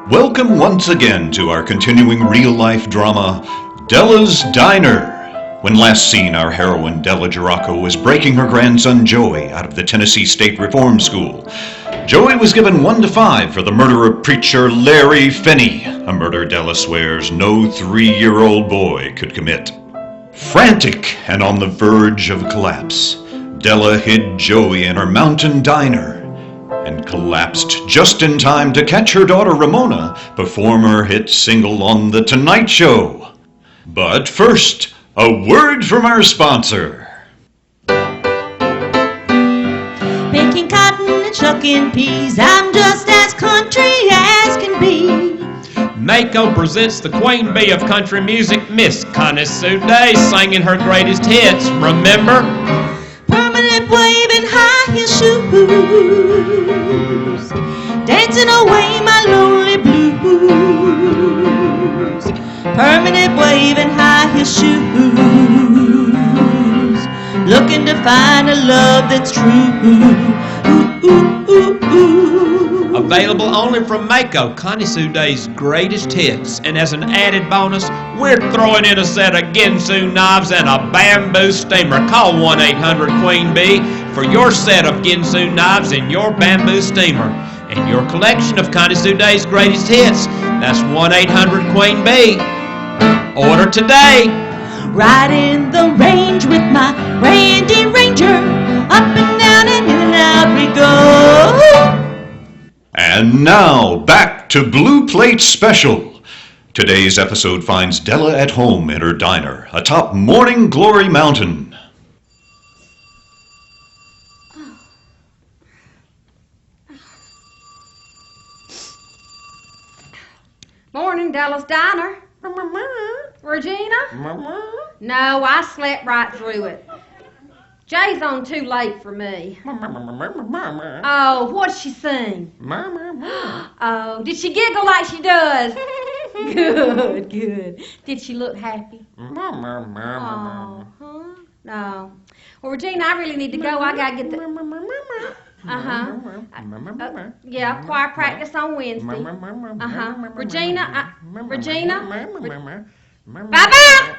Welcome once again to our continuing real-life drama, Della's Diner. When last seen, our heroine Della was breaking her grandson Joey out of the Tennessee State Reform School. Joey was given 1 to 5 for the murder of preacher Larry Finney, a murder Della swears no 3-year-old boy could commit. Frantic and on the verge of collapse, Della hid Joey in her mountain diner and collapsed just in time to catch her daughter Ramona perform her hit single on The Tonight Show. But first, a word from our sponsor. Picking cotton and shucking peas, I'm just as country as can be. Mako presents the queen bee of country music, Miss Connie Sue Day, singing her greatest hits. Remember? Permanent waving high heel shoes, dancing away my lonely blues. Permanent waving high heel shoes, looking to find a love that's true. Ooh, ooh, ooh, ooh. Available only from Mako, Connie Sue Day's greatest hits. And as an added bonus, we're throwing in a set of Ginsu knives and a bamboo steamer. Call 1-800-QUEEN-BEE for your set of Ginsu knives and your bamboo steamer. And your collection of Connie Sue Day's greatest hits. That's 1-800-QUEEN-BEE. Order today. Riding the range with my Randy Ranger, up and down and in and out we go. And now, back to Blue Plate Special. Today's episode finds Della at home in her diner, atop Morning Glory Mountain. Morning, Della's Diner. Regina? No, I slept right through it. Jay's on too late for me. Oh, what'd she sing? Oh, did she giggle like she does? Good, good. Did she look happy? Oh, huh? No. Well, Regina, I really need to go. I gotta get the... yeah, choir practice on Wednesday. Regina, Bye-bye!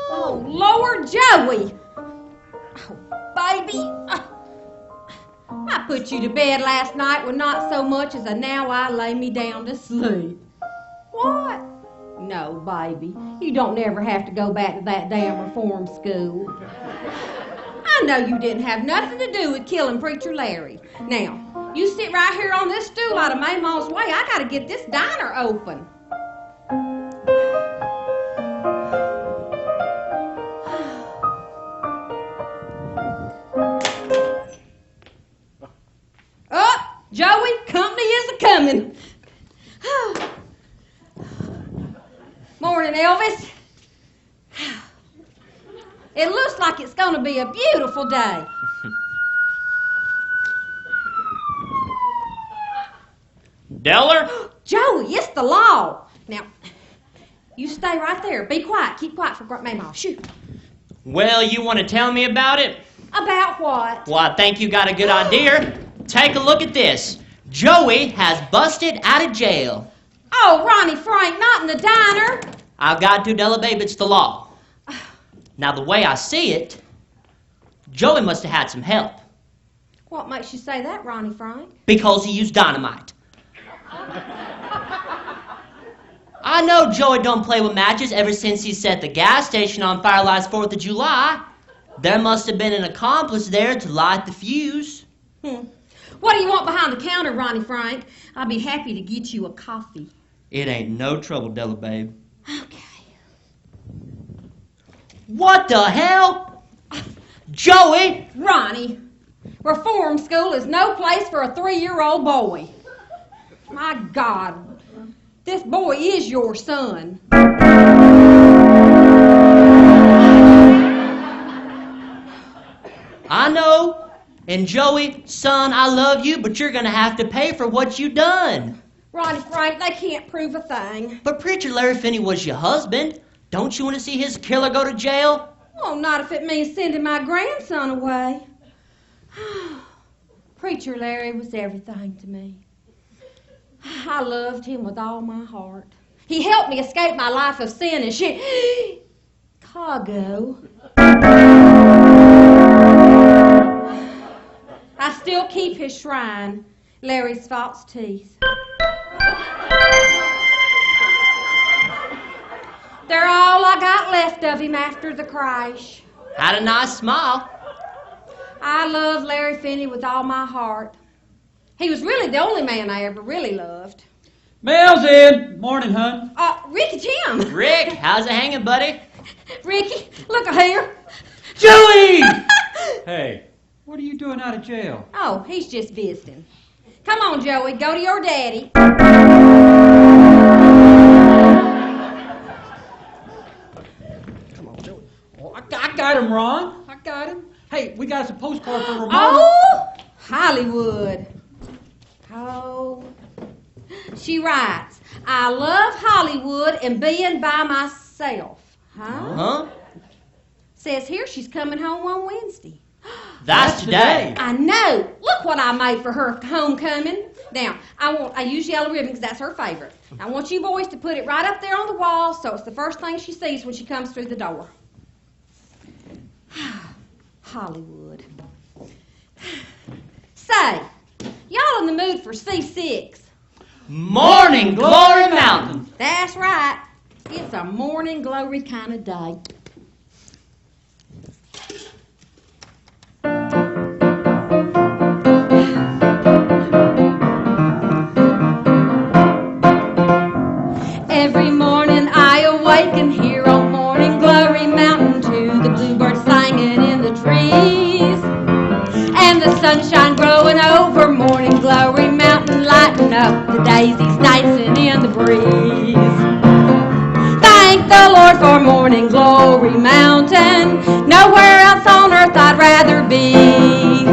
Oh, Lord, Joey! Oh, baby! I put you to bed last night with not so much as a now I lay me down to sleep. What? No, baby. You don't ever have to go back to that damn reform school. I know you didn't have nothing to do with killing Preacher Larry. Now, you sit right here on this stool out of Mamaw's way. I gotta get this diner open. Oh, Joey, company is a-coming. Morning, Elvis. It looks like it's gonna be a beautiful day. Della? Joey, it's the law. Now, you stay right there. Be quiet. Keep quiet for Mamaw. Shoot. Well, you want to tell me about it? About what? Well, I think you got a good idea. Take a look at this. Joey has busted out of jail. Oh, Ronnie Frank, not in the diner. I've got to, Della, babe, it's the law. Now, the way I see it, Joey must have had some help. What makes you say that, Ronnie Frank? Because he used dynamite. I know Joey don't play with matches ever since he set the gas station on fire last 4th of July. There must have been an accomplice there to light the fuse. What do you want behind the counter, Ronnie Frank? I'll be happy to get you a coffee. It ain't no trouble, Della, babe. Okay. What the hell? Joey! Ronnie, reform school is no place for a 3-year-old boy. My God, this boy is your son. I know. And Joey, son, I love you, but you're gonna have to pay for what you done. Ronnie Frank, they can't prove a thing. But Preacher Larry Finney was your husband. Don't you want to see his killer go to jail? Oh, not if it means sending my grandson away. Preacher Larry was everything to me. I loved him with all my heart. He helped me escape my life of sin and Chicago. I still keep his shrine, Larry's false teeth. They're all I got left of him after the crash. Had a nice smile. I love Larry Finney with all my heart. He was really the only man I ever really loved. Mel's in. Morning, hun. Ricky Jim. Rick, how's it hanging, buddy? Ricky, look here. Joey! Hey, what are you doing out of jail? Oh, he's just visiting. Come on, Joey, go to your daddy. Come on, Joey. Oh, I got him, Ron. I got him. Hey, we got us a postcard for Ramona. Oh, Hollywood. Oh. She writes, I love Hollywood and being by myself. Huh? Says here she's coming home on Wednesday. That's today. I know. Look what I made for her homecoming. Now, I use yellow ribbon because that's her favorite. I want you boys to put it right up there on the wall so it's the first thing she sees when she comes through the door. Hollywood. Say, y'all in the mood for C6? Morning Glory Mountain. That's right. It's a morning glory kind of day. Every morning I awaken here on Morning Glory Mountain to the bluebirds singing in the trees and the sunshine growing over Morning Glory Mountain, lighting up the daisies dancing in the breeze. Thank the Lord for Morning Glory Mountain. Nowhere else on earth I'd rather be.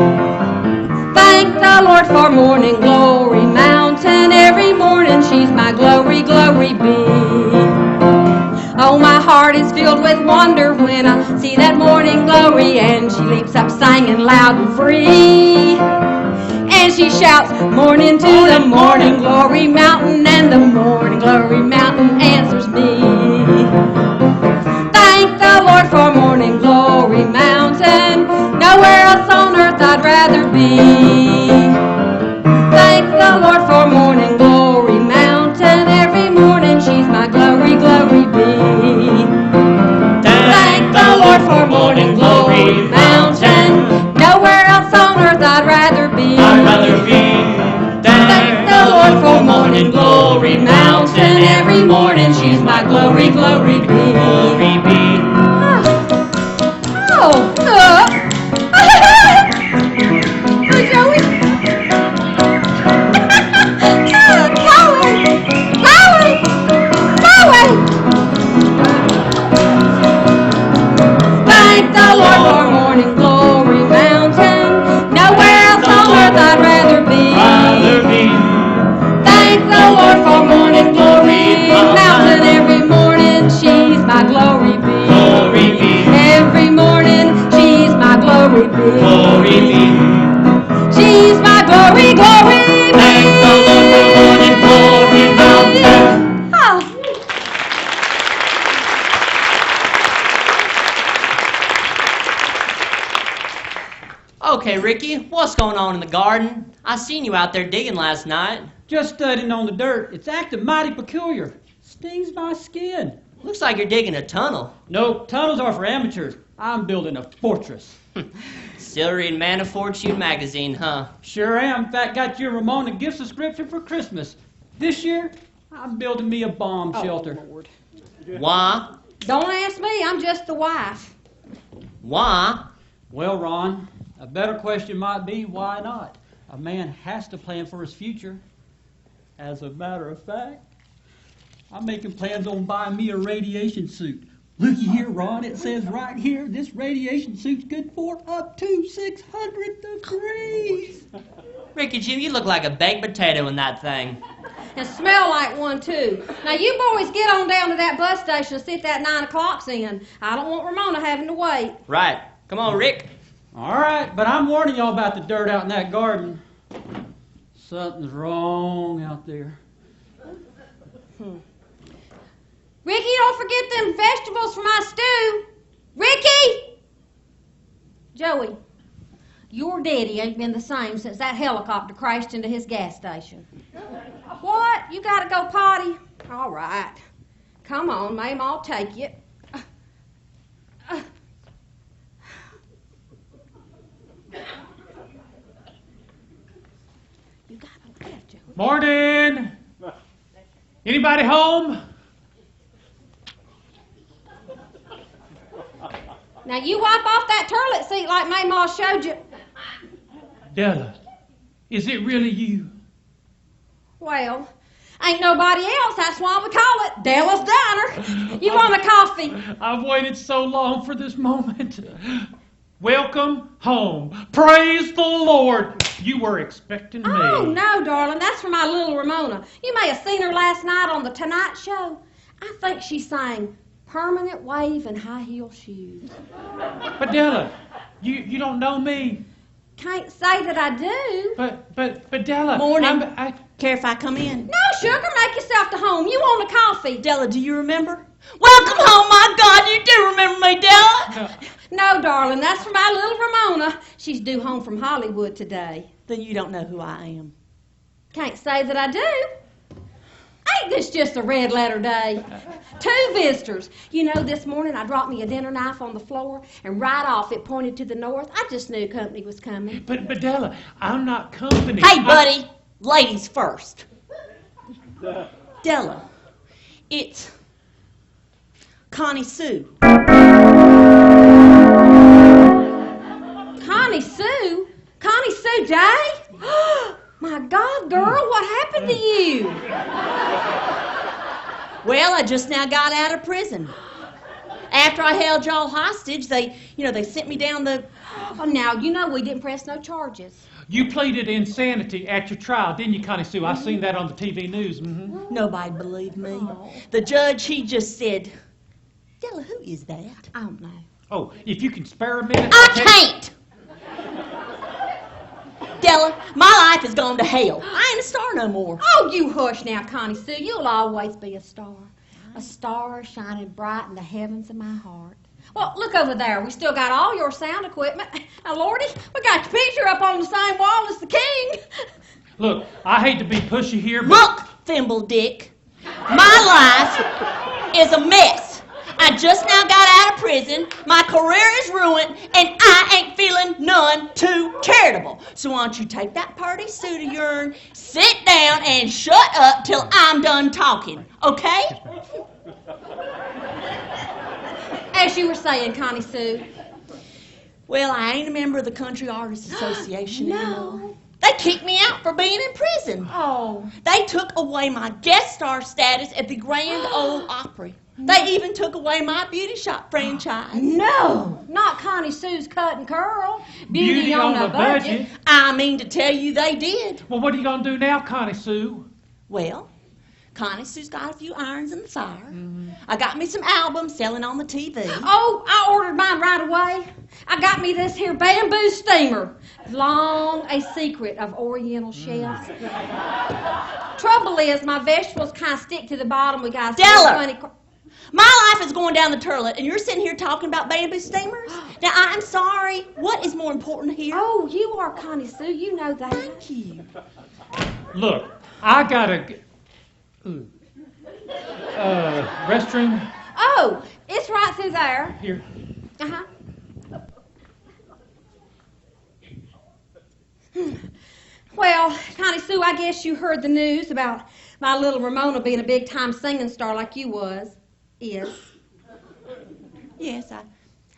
Thank the Lord for Morning Glory Mountain. Every morning she's my glory, glory bee. Oh, my heart is filled with wonder when I see that morning glory, and she leaps up singing loud and free. And she shouts, morning to the Morning Glory Mountain, and the Morning Glory Mountain answers me. Thank the Lord for Morning Glory Mountain. Nowhere else on earth I'd rather be. Thank the Lord for Morning Glory Mountain. Every morning she's my glory, glory bee. Thank the Lord for Morning Glory Mountain. Nowhere else on earth I'd rather be. Thank the Lord for Morning Glory Mountain. Every morning she's my glory, glory bee. Glory bee. Oh, Joey. Thank the Lord for Morning Glory Mountain. Nowhere else on earth I'd rather be. Thank the Lord for Morning Glory Mountain. Every morning she's my glory bee. Every morning she's my glory bee. She's my glory, glory bee. Thank the Lord for Morning Glory Mountain. Oh. Okay, Ricky, what's going on in the garden? I seen you out there digging last night. Just studying on the dirt. It's acting mighty peculiar. Stings my skin. Looks like you're digging a tunnel. No, tunnels are for amateurs. I'm building a fortress. Still reading Man of Fortune magazine, huh? Sure am. In fact, got your Ramona gift subscription for Christmas. This year, I'm building me a bomb shelter. Lord. Why? Don't ask me, I'm just the wife. Why? Well, Ron, a better question might be, why not? A man has to plan for his future. As a matter of fact, I'm making plans on buying me a radiation suit. Looky here, Ron, it says right here, this radiation suit's good for up to 600 degrees. Ricky Jim, you look like a baked potato in that thing. And smell like one, too. Now, you boys get on down to that bus station and sit that 9 o'clock's in. I don't want Ramona having to wait. Right. Come on, Rick. All right, but I'm warning y'all about the dirt out in that garden. Something's wrong out there. Ricky, don't forget them vegetables for my stew. Ricky! Joey, your daddy ain't been the same since that helicopter crashed into his gas station. What? You gotta go potty? All right. Come on, ma'am, I'll take you. You gotta laugh, Joey. Morning! Anybody home? Now you wipe off that toilet seat like Mama showed you. Della, is it really you? Well, ain't nobody else. That's why we call it Della's Diner. You want a coffee? I've waited so long for this moment. Welcome home. Praise the Lord. You were expecting me. Oh, no, darling. That's for my little Ramona. You may have seen her last night on the Tonight Show. I think she sang Permanent Wave and High Heel Shoes. But Della, you don't know me. Can't say that I do. But Della. Morning. Care if I come in? No, sugar, make yourself to home. You want a coffee? Della, do you remember? Welcome home, my God, you do remember me, Della. No, darling, that's for my little Ramona. She's due home from Hollywood today. Then you don't know who I am. Can't say that I do. Ain't this just a red letter day? 2 visitors. You know, this morning I dropped me a dinner knife on the floor, and right off it pointed to the north. I just knew company was coming. But Della, I'm not company. Hey, buddy, ladies first. Della, it's Connie Sue. Connie Sue? Connie Sue Day? My God, girl, what happened to you? Well, I just now got out of prison. After I held y'all hostage, they sent me down the... Oh, now, you know we didn't press no charges. You pleaded insanity at your trial, didn't you, Connie Sue? I seen that on the TV news. Mm-hmm. Nobody believed me. The judge, he just said, Della, who is that? I don't know. Oh, if you can spare a minute... I can't! Della, my life has gone to hell. I ain't a star no more. Oh, you hush now, Connie Sue. You'll always be a star. A star shining bright in the heavens of my heart. Well, look over there. We still got all your sound equipment. Now, Lordy, we got your picture up on the same wall as the king. Look, I hate to be pushy here, but... Look, Thimble Dick, my life is a mess. I just now got out of prison, my career is ruined, and I ain't feeling none too charitable. So why don't you take that purty suit of yourn, sit down, and shut up till I'm done talking, okay? As you were saying, Connie Sue. Well, I ain't a member of the Country Artists Association No. anymore. They kicked me out for being in prison. Oh. They took away my guest star status at the Grand Ole Opry. They even took away my beauty shop franchise. No, not Connie Sue's cut and curl. Beauty on a budget. I mean to tell you they did. Well, what are you going to do now, Connie Sue? Well, Connie Sue's got a few irons in the fire. I got me some albums selling on the TV. Oh, I ordered mine right away. I got me this here bamboo steamer. Long a secret of Oriental chefs. Trouble is, my vegetables kind of stick to the bottom. We got Della! My life is going down the toilet, and you're sitting here talking about bamboo steamers? Now, I'm sorry. What is more important here? Oh, you are Connie Sue. You know that. Thank you. Look, I got a... restroom? Oh, it's right through there. Here. Uh-huh. Well, Connie Sue, I guess you heard the news about my little Ramona being a big-time singing star like you was. Yes,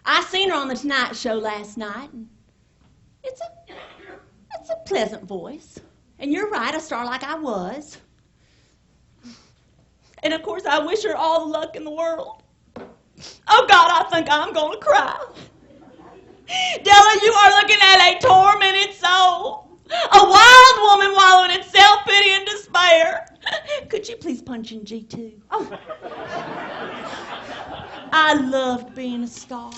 I seen her on the Tonight Show last night. And it's a pleasant voice. And you're right, a star like I was. And of course, I wish her all the luck in the world. Oh God, I think I'm gonna cry. Della, you are looking at a tormented soul. A wild woman wallowing in self-pity and despair. Could you please punch in G2? Oh. I loved being a star.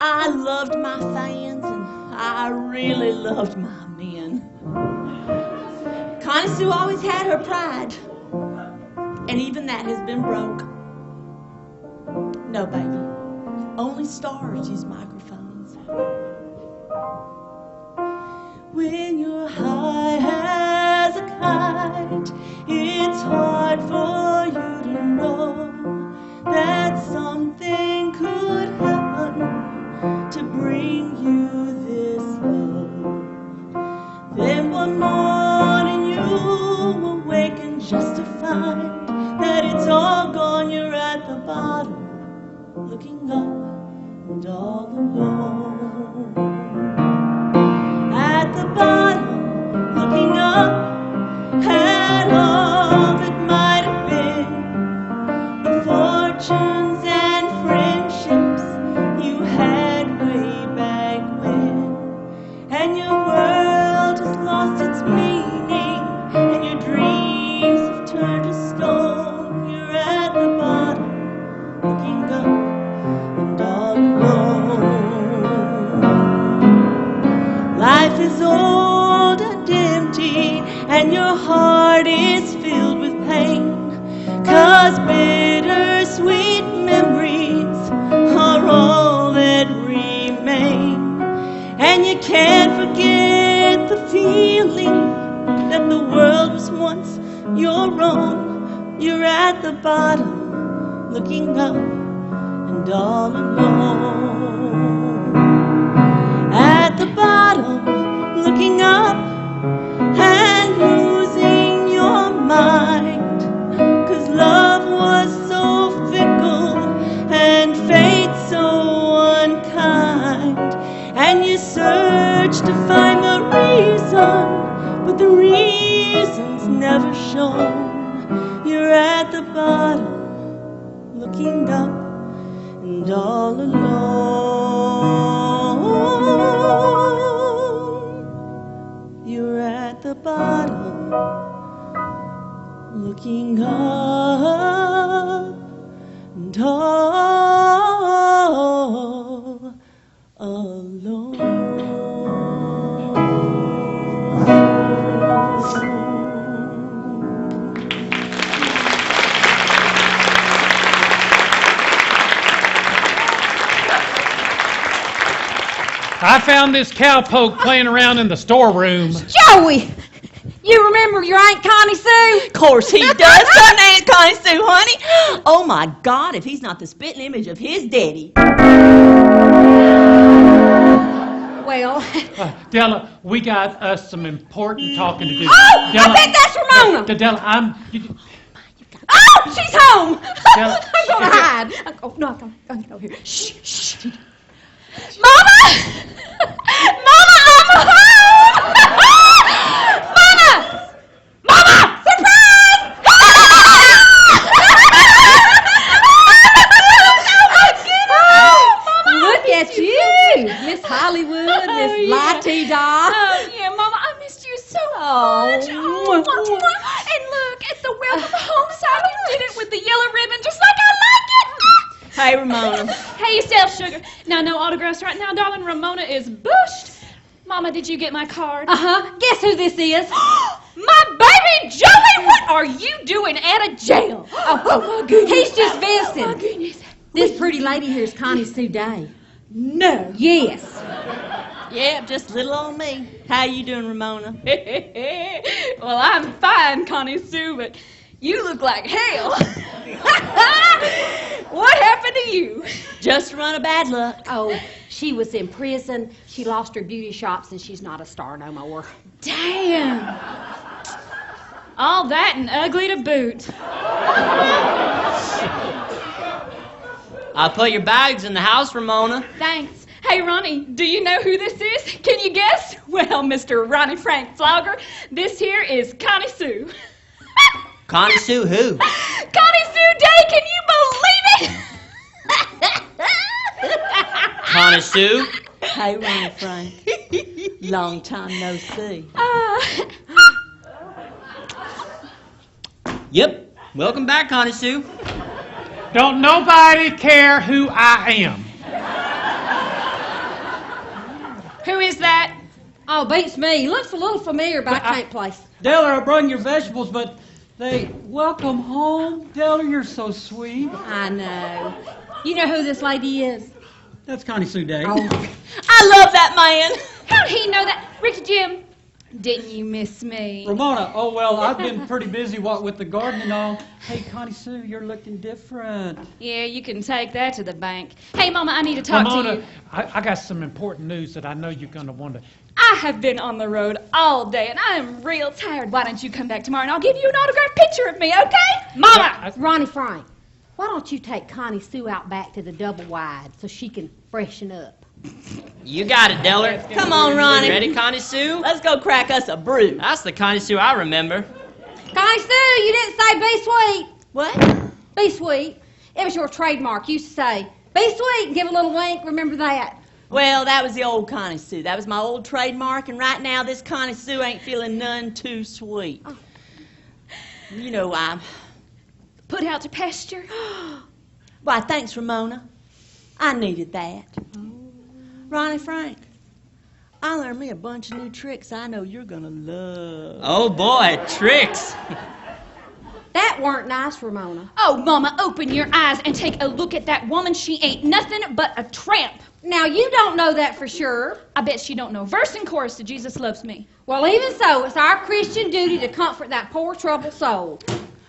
I loved my fans, and I really loved my men. Connie Sue always had her pride, and even that has been broke. No, baby, only stars use microphones. When you're high as a kite, it's hard for you to know that something could happen to bring you this low. Then one morning you awaken just to find that it's all gone. You're at the bottom, looking up and all alone. At the bottom, looking up at all that might have been, the fortunes and friendships you had way back when. And your world has lost its meaning, and your dreams have turned to stone. You're at the bottom, looking up and all alone. Life is old and empty, and your heart is filled with pain, 'cause bittersweet memories are all that remain. And you can't forget the feeling that the world was once your own. You're at the bottom, looking up and all alone. At the bottom, looking up and losing your mind, 'cause love was so fickle and fate so unkind. And you search to find the reason, but the reason's never shown. You're at the bottom, looking up and all alone. You're at the bottom, looking up and all alone. I found this cowpoke playing around in the storeroom. Joey! You remember your Aunt Connie Sue? Of course he does, son, Aunt Connie Sue, honey. Oh my God, if he's not the spitting image of his daddy. Well, Della, we got us some important talking to do. oh, Della, I bet that's Ramona. Della, Oh, she's home. Della, I'm gonna hide. Oh no, I'm gonna go here. Shh, shh. Mama! Mama, I'm home! Mama! Mama! Surprise! Look at you, Miss Hollywood, Miss La-Ti-Da. Oh, yeah, Mama, I missed you so much. Oh, mwah, mwah. And look, at the welcome home side, you did it with the yellow ribbon just like I like it. Hey, Ramona. Hey, yourself, sugar. Now, no autographs right now, darling. Ramona is bushed. Mama, did you get my card? Uh-huh. Guess who this is? My baby Joey, what are you doing at a jail? Oh, my goodness. He's just visiting. Oh, my goodness. This pretty lady here is Connie Sue Day. No. Yes. Yeah, just little old me. How you doing, Ramona? Well, I'm fine, Connie Sue, but you look like hell. What happened to you? Just run a bad luck. Oh, she was in prison. She lost her beauty shops, and she's not a star no more. Damn. All that and ugly to boot. I put your bags in the house, Ramona. Thanks. Hey, Ronnie, do you know who this is? Can you guess? Well, Mr. Ronnie Frank Flogger, this here is Connie Sue. Connie Sue who? Connie Sue Day, can you believe it? Connie Sue? Hey, Ronnie Frank. Long time no see. Yep. Welcome back, Connie Sue. don't nobody care who I am. Oh, beats me. Looks a little familiar, but I can't place. Della, I brought your vegetables, but welcome home. Della, you're so sweet. I know. You know who this lady is? That's Connie Sue Day. Oh. I love that man. How'd he know that? Ricky Jim, didn't you miss me? Ramona, oh, well, I've been pretty busy with the garden and all. Hey, Connie Sue, you're looking different. Yeah, you can take that to the bank. Hey, Mama, I need to talk to Ramona, you. I got some important news that I know you're going to want to. I have been on the road all day, and I am real tired. Why don't you come back tomorrow, and I'll give you an autographed picture of me, okay? Mama! Ronnie Frank, why don't you take Connie Sue out back to the double wide so she can freshen up? You got it, Della. Come on, Ronnie. Ready, Connie Sue? Let's go crack us a brew. That's the Connie Sue I remember. Connie Sue, you didn't say be sweet. What? Be sweet. It was your trademark. You used to say, be sweet and give a little wink. Remember that? Well, that was the old Connie Sue. That was my old trademark, and right now this Connie Sue ain't feeling none too sweet. Oh. You know why. Put out to pasture. Why, thanks, Ramona. I needed that. Ronnie Frank, I learned me a bunch of new tricks I know you're gonna love. Oh, boy, tricks. That weren't nice, Ramona. Oh, Mama, open your eyes and take a look at that woman. She ain't nothing but a tramp. Now, you don't know that for sure. I bet she don't know verse and chorus to Jesus Loves Me. Well, even so, it's our Christian duty to comfort that poor, troubled soul.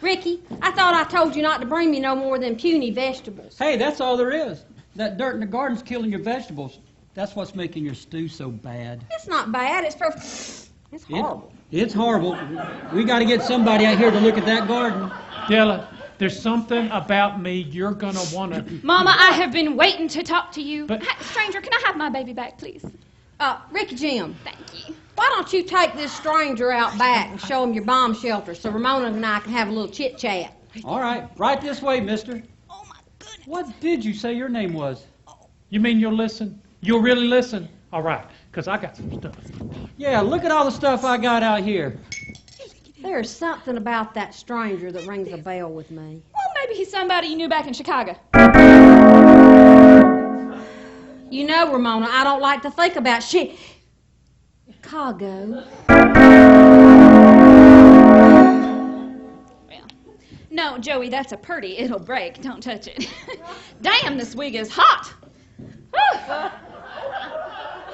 Ricky, I thought I told you not to bring me no more than puny vegetables. Hey, that's all there is. That dirt in the garden's killing your vegetables. That's what's making your stew so bad. It's not bad. It's horrible. It's horrible. We got to get somebody out here to look at that garden. Della, there's something about me you're going to want to... Mama, I have been waiting to talk to you. But- Stranger, can I have my baby back, please? Ricky Jim, Thank you. why don't you take this stranger out back and show him your bomb shelter so Ramona and I can have a little chit-chat? All right, right this way, mister. Oh, my goodness. What did you say your name was? You mean you'll listen? You'll really listen? All right, because I got some stuff. Yeah, look at all the stuff I got out here. There's something about that stranger that rings a bell with me. Well, maybe he's somebody you knew back in Chicago. You know, Ramona, I don't like to think about Chicago. Well, no, Joey, that's a purdy. It'll break. Don't touch it. Damn, this wig is hot.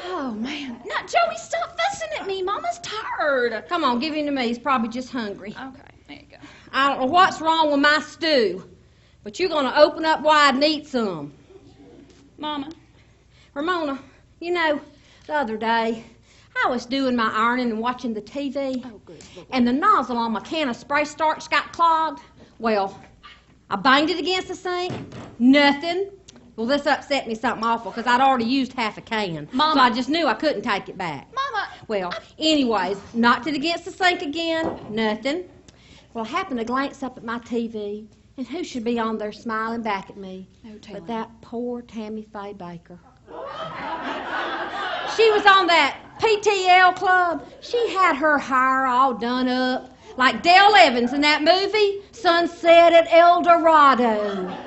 Oh, man. Now, Joey, stop fussing at me. Mama's tired. Come on, give him to me. He's probably just hungry. Okay, there you go. I don't know what's wrong with my stew, but you're going to open up wide and eat some. Mama. Ramona, you know, the other day, I was doing my ironing and watching the TV, and the nozzle on my can of spray starch got clogged. Well, I banged it against the sink. Nothing. Well, this upset me something awful because I'd already used half a can. Mama. So I just knew I couldn't take it back. Mama. Well, anyways, knocked it against the sink again. Nothing. Well, I happened to glance up at my TV, and who should be on there smiling back at me but that poor Tammy Faye Baker. She was on that PTL club. She had her hair all done up like Dale Evans in that movie, Sunset at El Dorado.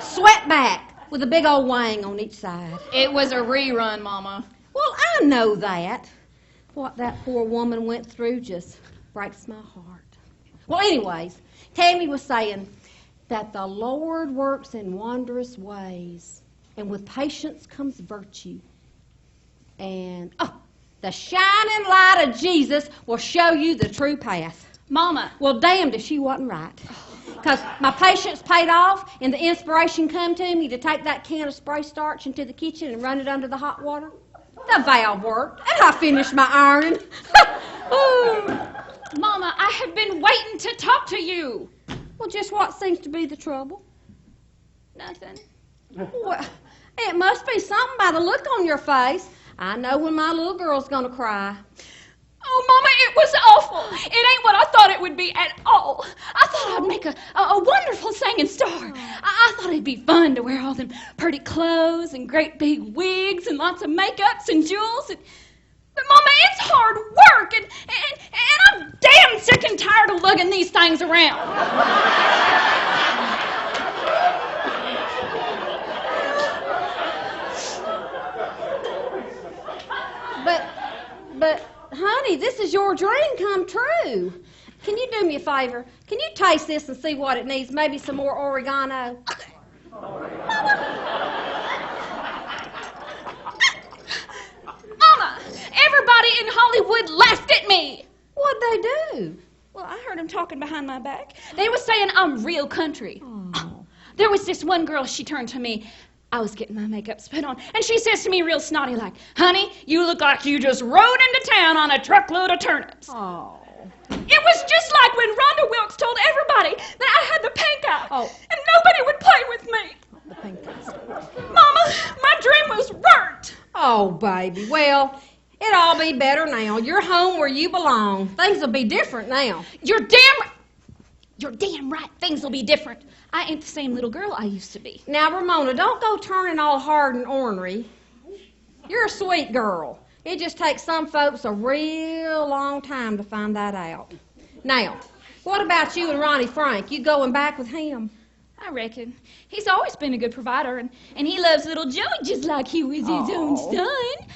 Swept back with a big old wang on each side. It was a rerun, Mama. Well, I know that. What that poor woman went through just breaks my heart. Well, anyways, Tammy was saying that the Lord works in wondrous ways, and with patience comes virtue. And, the shining light of Jesus will show you the true path. Mama. Well, damned if she wasn't right. Because my patience paid off, and the inspiration come to me to take that can of spray starch into the kitchen and run it under the hot water. The valve worked, and I finished my ironing. Mama, I have been waiting to talk to you. Well, just what seems to be the trouble? Nothing. Well, it must be something by the look on your face. I know when my little girl's gonna cry. Oh, Mama, it was awful. It ain't what I thought it would be at all. I thought I'd make a wonderful singing star. I thought it'd be fun to wear all them pretty clothes and great big wigs and lots of makeups and jewels. But, Mama, it's hard work, and I'm damn sick and tired of lugging these things around. But Ronnie, this is your dream come true. Can you do me a favor? Can you taste this and see what it needs? Maybe some more oregano? Mama, everybody in Hollywood laughed at me. What'd they do? Well, I heard them talking behind my back. They were saying I'm real country. There was this one girl, she turned to me. I was getting my makeup put on, and she says to me real snotty like, "Honey, you look like you just rode into town on a truckload of turnips." Oh. It was just like when Rhonda Wilkes told everybody that I had the pink eye, Oh. and nobody would play with me. The pink eye. Mama, my dream was burnt. Oh, baby. Well, it'll all be better now. You're home where you belong. Things will be different now. You're damn right. Things will be different. I ain't the same little girl I used to be. Now, Ramona, don't go turning all hard and ornery. You're a sweet girl. It just takes some folks a real long time to find that out. Now, what about you and Ronnie Frank? You going back with him? I reckon. He's always been a good provider, and he loves little Joey just like he was his own son.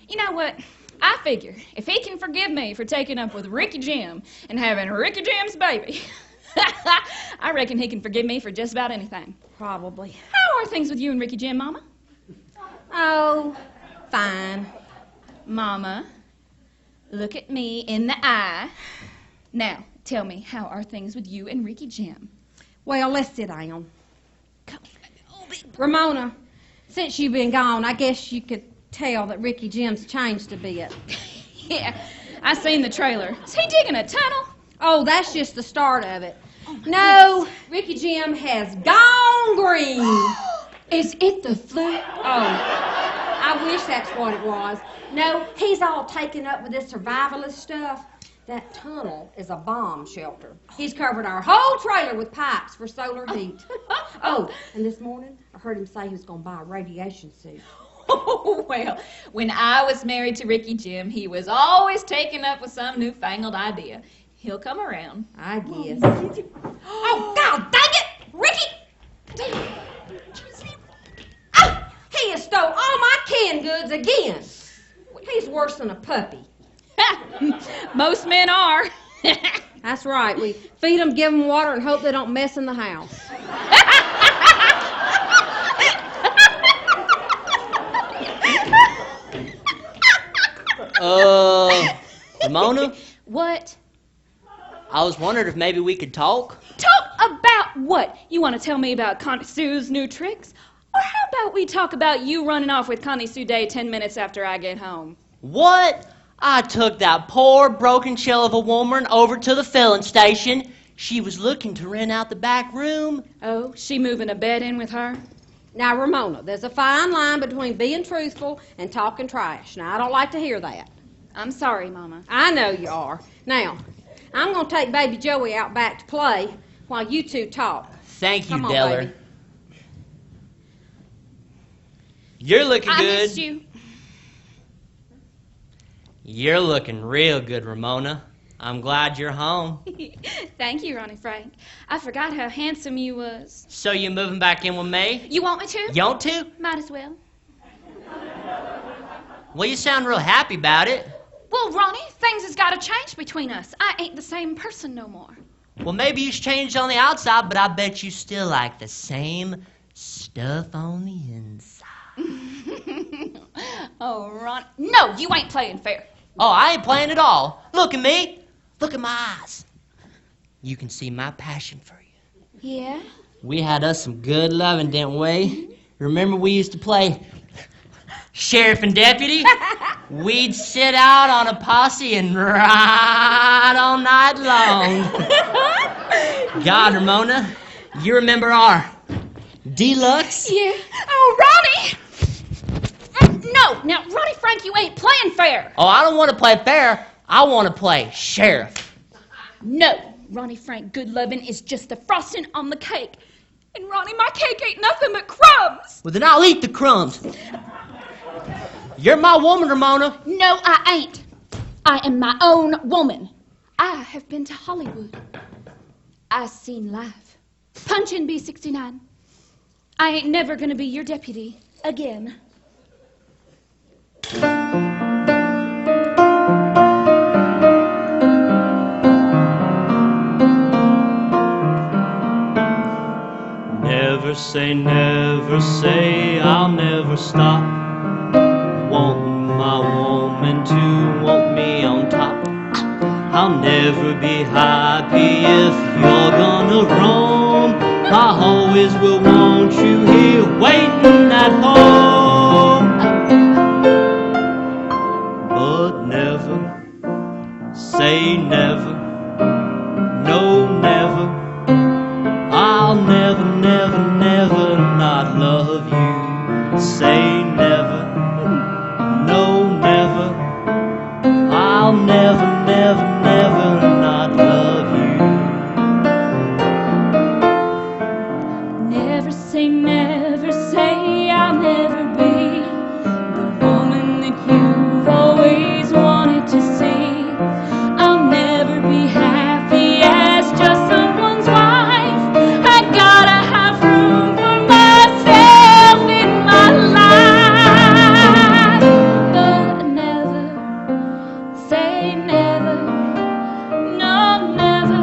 You know what? I figure if he can forgive me for taking up with Ricky Jim and having Ricky Jim's baby, I reckon he can forgive me for just about anything. Probably. How are things with you and Ricky Jim, Mama? Oh, fine. Mama, look at me in the eye. Now, tell me, how are things with you and Ricky Jim? Well, let's sit down. Come on, baby. Ramona, since you've been gone, I guess you could tell that Ricky Jim's changed a bit. Yeah, I seen the trailer. Is he digging a tunnel? Oh, that's just the start of it. No, Ricky Jim has gone green. Is it the flu? Oh, I wish that's what it was. No, he's all taken up with this survivalist stuff. That tunnel is a bomb shelter. He's covered our whole trailer with pipes for solar heat. Oh, and this morning I heard him say he was going to buy a radiation suit. Oh, well, when I was married to Ricky Jim, he was always taken up with some newfangled idea. He'll come around. I guess. Oh, God dang it! Ricky! Oh, he has stole all my canned goods again. He's worse than a puppy. Most men are. That's right. We feed them, give them water, and hope they don't mess in the house. Ramona? What? I was wondering if maybe we could talk. Talk about what? You want to tell me about Connie Sue's new tricks? Or how about we talk about you running off with Connie Sue Day 10 minutes after I get home? What? I took that poor broken shell of a woman over to the filling station. She was looking to rent out the back room. Oh, she moving a bed in with her? Now, Ramona, there's a fine line between being truthful and talking trash. Now, I don't like to hear that. I'm sorry, Mama. I know you are. Now, I'm going to take baby Joey out back to play while you two talk. Thank you, Come on, Della. baby. You're looking I good. missed you. You're looking real good, Ramona. I'm glad you're home. Thank you, Ronnie Frank. I forgot how handsome you was. So you moving back in with me? You want me to? You want to? Might as well. Well, you sound real happy about it. Well, Ronnie, things has got to change between us. I ain't the same person no more. Well, maybe you's changed on the outside, but I bet you still like the same stuff on the inside. Oh, Ronnie. No, you ain't playing fair. Oh, I ain't playing at all. Look at me. Look at my eyes. You can see my passion for you. Yeah? We had us some good loving, didn't we? Remember we used to play sheriff and deputy? We'd sit out on a posse and ride all night long. God, Ramona, you remember our deluxe? Yeah. Oh, Ronnie! No, now, Ronnie Frank, you ain't playing fair. Oh, I don't want to play fair. I want to play sheriff. No, Ronnie Frank, good loving is just the frosting on the cake. And Ronnie, my cake ain't nothing but crumbs. Well, then I'll eat the crumbs. You're my woman, Ramona. No, I ain't. I am my own woman. I have been to Hollywood. I seen life. Punch in B69. I ain't never gonna be your deputy again. never say I'll never stop wanting my woman to want me on top. I'll never be happy if you're gonna roam. I always will want you here waiting at home. But never say never, no never. I'll never, never, never not love you. Say never, no never. I'll never, never, never not love you. Never say I'll never be the woman that you've always wanted to see. I'll never be happy as just someone's wife. I gotta have room for myself in my life. But never say never, no never.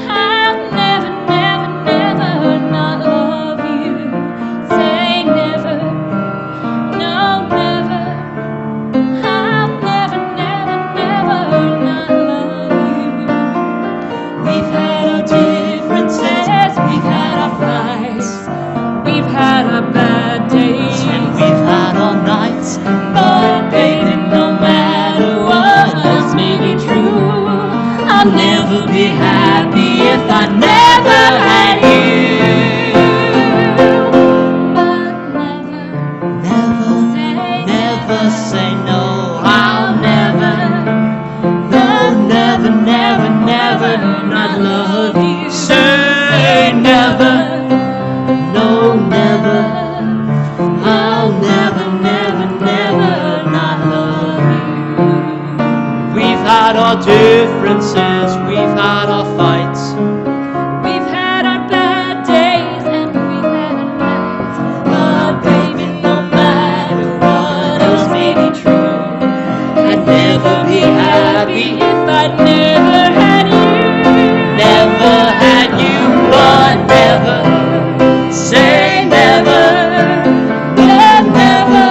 I'll never, never, never not love you. Say never, no never. I'll never, never, never not love you. We've had our differences, we've had our fights, we've had our bad days, And we've had all nights. but baby, no matter what else may be true, I'll never be happy if I never had you. But never, Never say no. I'll never, no, never, never, never not love you. Say never, no, never. I'll never, never, never not love you. We've had our differences, we've had our fights. we've had our bad days and we've had our nights, but baby, no matter what else may be true, I'd never be happy if I'd never had you. Never had you, but never say never. Never,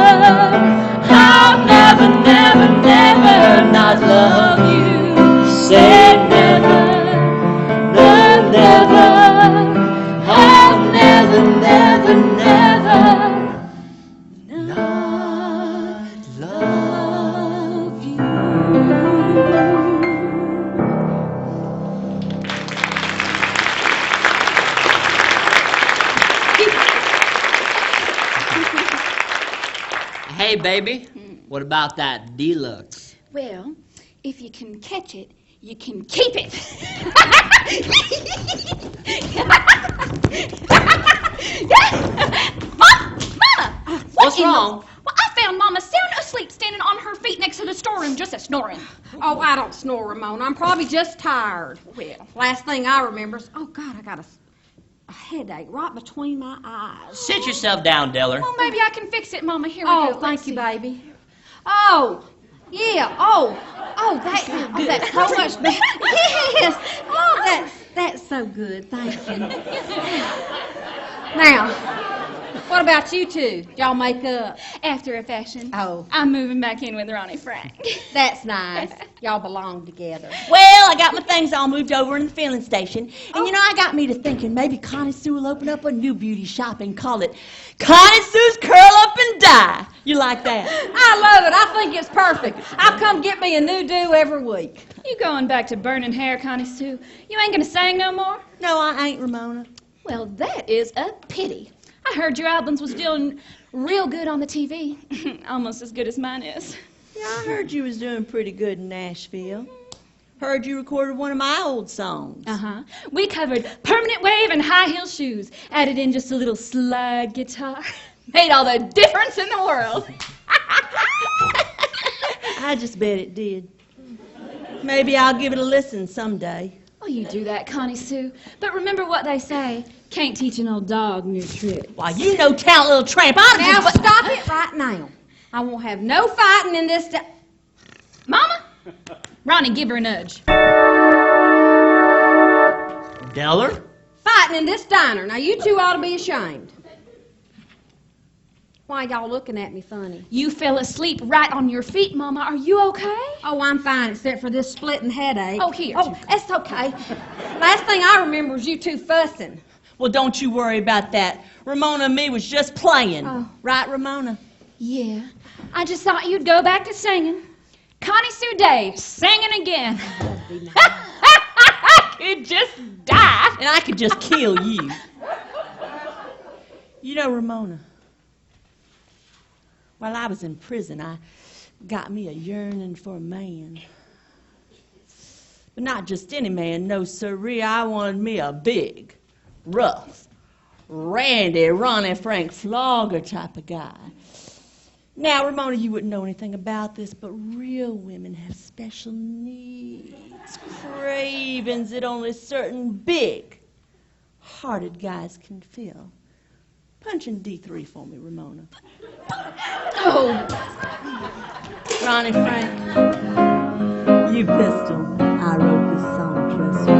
I'll never, never, never not love you. Say never, no, never. I'll never, never, never Not love you. Hey, baby, what about that deluxe? Well, if you can catch it, you can keep it. Mama! What's in the- wrong? Well, I found Mama sound asleep standing on her feet next to the storeroom just a snoring. Oh, I don't snore, Ramona. I'm probably just tired. Well, Last thing I remember is, oh, God, I got a headache right between my eyes. Sit yourself down, Deller. well, maybe I can fix it, Mama. Here we Oh, go. thank Let's you, see. baby. Oh, yeah. Oh, that's so much better. Yes. Oh, that's so good. Thank you. Now, what about you two? Y'all make up? After a fashion. Oh, I'm moving back in with Ronnie Frank. that's nice. Y'all belong together. Well, I got my things all moved over in the filling station. And you know, I got me to thinking maybe Connie Sue will open up a new beauty shop and call it Connie Sue's Curl Up and Dye. You like that? I love it. I think it's perfect. I'll come get me a new do every week. You going back to burning hair, Connie Sue? You ain't gonna sing no more? No, I ain't, Ramona. Well, that is a pity. I heard your albums was doing real good on the TV. Almost as good as mine is. Yeah, I heard you was doing pretty good in Nashville. Heard you recorded one of my old songs. Uh-huh. We covered Permanent Wave and High Heel Shoes. Added in just a little slide guitar. Made all the difference in the world. I just bet it did. Maybe I'll give it a listen someday. Oh, you do that, Connie Sue. But remember what they say. Can't teach an old dog new tricks. Why, you no talent little tramp. Now stop it right now. I won't have no fighting in this. Mama? Ronnie, give her a nudge. Deller? Fight fighting in this diner. Now, you two ought to be ashamed. Why y'all looking at me funny? You fell asleep right on your feet, Mama. Are you okay? Oh, I'm fine, except for this splitting headache. Oh, here. Oh, it's okay. Last thing I remember was you two fussing. Well, don't you worry about that. Ramona and me was just playing. Oh. Right, Ramona? Yeah. I just thought you'd go back to singing. Connie Sue Dave, singing again. I could just die. And I could just kill you. You know, Ramona, while I was in prison, I got me a yearning for a man. But not just any man, no sirree. I wanted me a big, rough, Randy, Ronnie Frank Flogger type of guy. Now, Ramona, you wouldn't know anything about this, but real women have special needs, cravings that only certain big-hearted guys can fill. Punch in D3 for me, Ramona. Oh, Ronnie Frank, you pistol. I wrote this song just for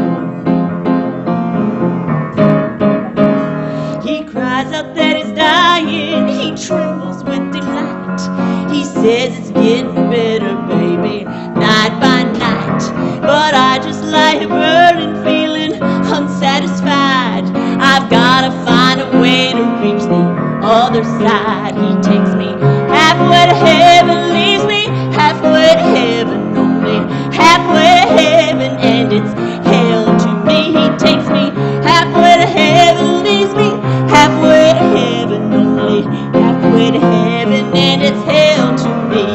you. He cries out that he's dying. He trembles with delight. He says it's getting better, baby, night by night. But I just lie burning, feeling unsatisfied. I've gotta find a way to reach the other side. He takes me halfway to heaven, leaves me halfway to heaven, only halfway to heaven, and it's hell to me. He takes me halfway to heaven, leaves me halfway to heaven, only halfway to heaven, and it's hell to me.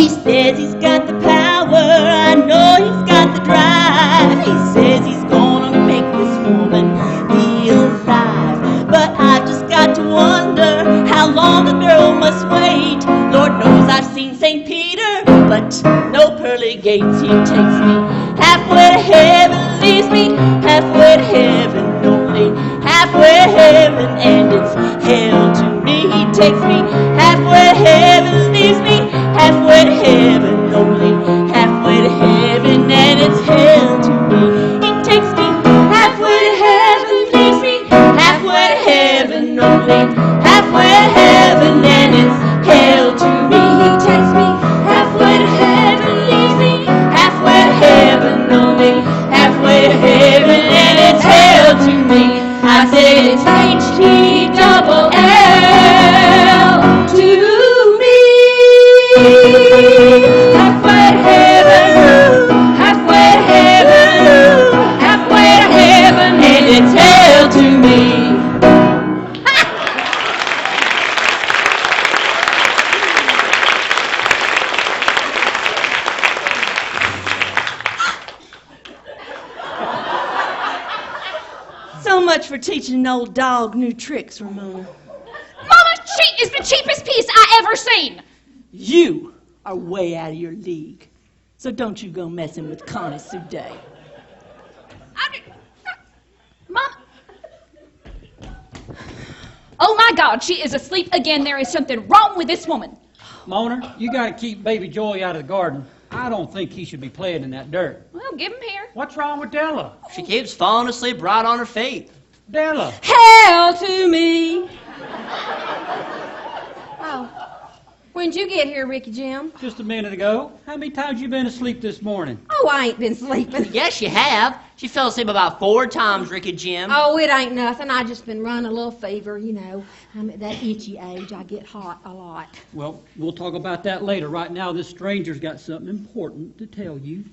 He says he's got the power, I know he's got the drive. He says he's gonna make this woman feel alive. But I've just got to wonder how long a girl must wait. Lord knows I've seen St. Peter, but no pearly gates. He takes me halfway to heaven, leaves me halfway to heaven, only halfway to heaven, and it's hell to me. He takes me halfway to heaven, leaves me halfway to heaven, only halfway to heaven, and it's hell to me. He takes me halfway to heaven, leaves me halfway to heaven, only halfway to heaven, and it's hell to me. He takes me halfway to heaven, leaves me halfway to heaven, only halfway to heaven, and it's hell to me. I said it's H-E-double-L to me. Halfway to heaven, halfway to heaven, halfway to heaven, and it's hell to me. So much for teaching an old dog new tricks, Ramona. Mama, she is the cheapest piece I ever seen. You are way out of your league. So don't you go messing with Connie Sue Day. Mama. Oh my God, she is asleep again. There is something wrong with this woman. Mona, you got to keep baby Joey out of the garden. I don't think he should be playing in that dirt. Well, give him here. What's wrong with Della? She keeps falling asleep right on her feet. Della. Hell to me. Oh. When'd you get here, Ricky Jim? Just a minute ago. How many times you been asleep this morning? Oh, I ain't been sleeping. Yes, you have. She fell asleep about 4 times, Ricky Jim. Oh, it ain't nothing. I just been running a little fever, you know. I'm at that itchy age. I get hot a lot. Well, we'll talk about that later. Right now, this stranger's got something important to tell you.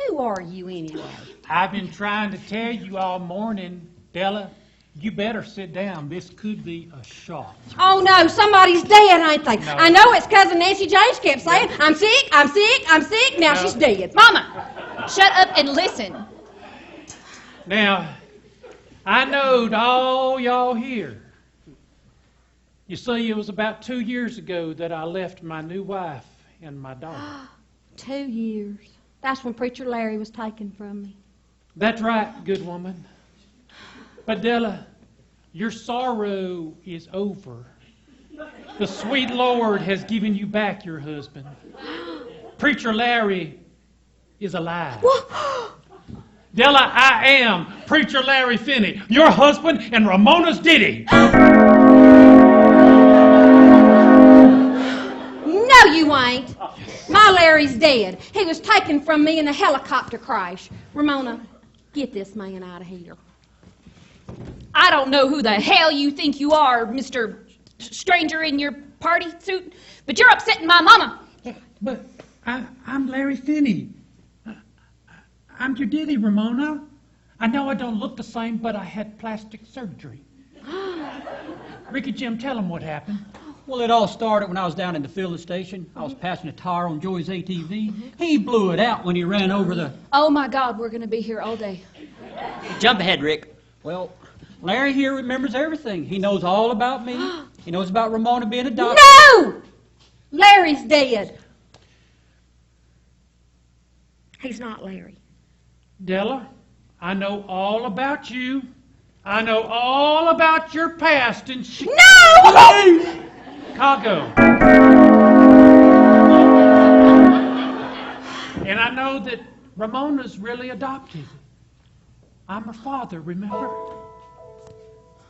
Who are you anyway? I've been trying to tell you all morning, Della, you better sit down. This could be a shock. Oh, no, somebody's dead, ain't they? No. I know it's Cousin Nancy James kept saying, I'm sick, I'm sick, I'm sick. Now No. she's dead. Mama, shut up and listen. Now, I knowed all y'all here. You see, it was about 2 years ago that I left my new wife and my daughter. 2 years. That's when Preacher Larry was taken from me. That's right, good woman. But Della, your sorrow is over. The sweet Lord has given you back your husband. Preacher Larry is alive. What? Della, I am Preacher Larry Finney, your husband and Ramona's Diddy. No, you ain't. My Larry's dead. He was taken from me in a helicopter crash. Ramona, get this man out of here. I don't know who the hell you think you are, Mr. Stranger in your party suit, but you're upsetting my mama. But I'm Larry Finney. I'm your Diddy, Ramona. I know I don't look the same, but I had plastic surgery. Ricky Jim, tell him what happened. Well, it all started when I was down in the filling station. I was passing a tire on Joey's ATV. He blew it out when he ran over the... Oh, my God, we're going to be here all day. Jump ahead, Rick. Well, Larry here remembers everything. He knows all about me. He knows about Ramona being a doctor. No! Larry's dead. He's not Larry. Della, I know all about you. I know all about your past in No! Chicago. And I know that Ramona's really adopted. I'm her father, remember?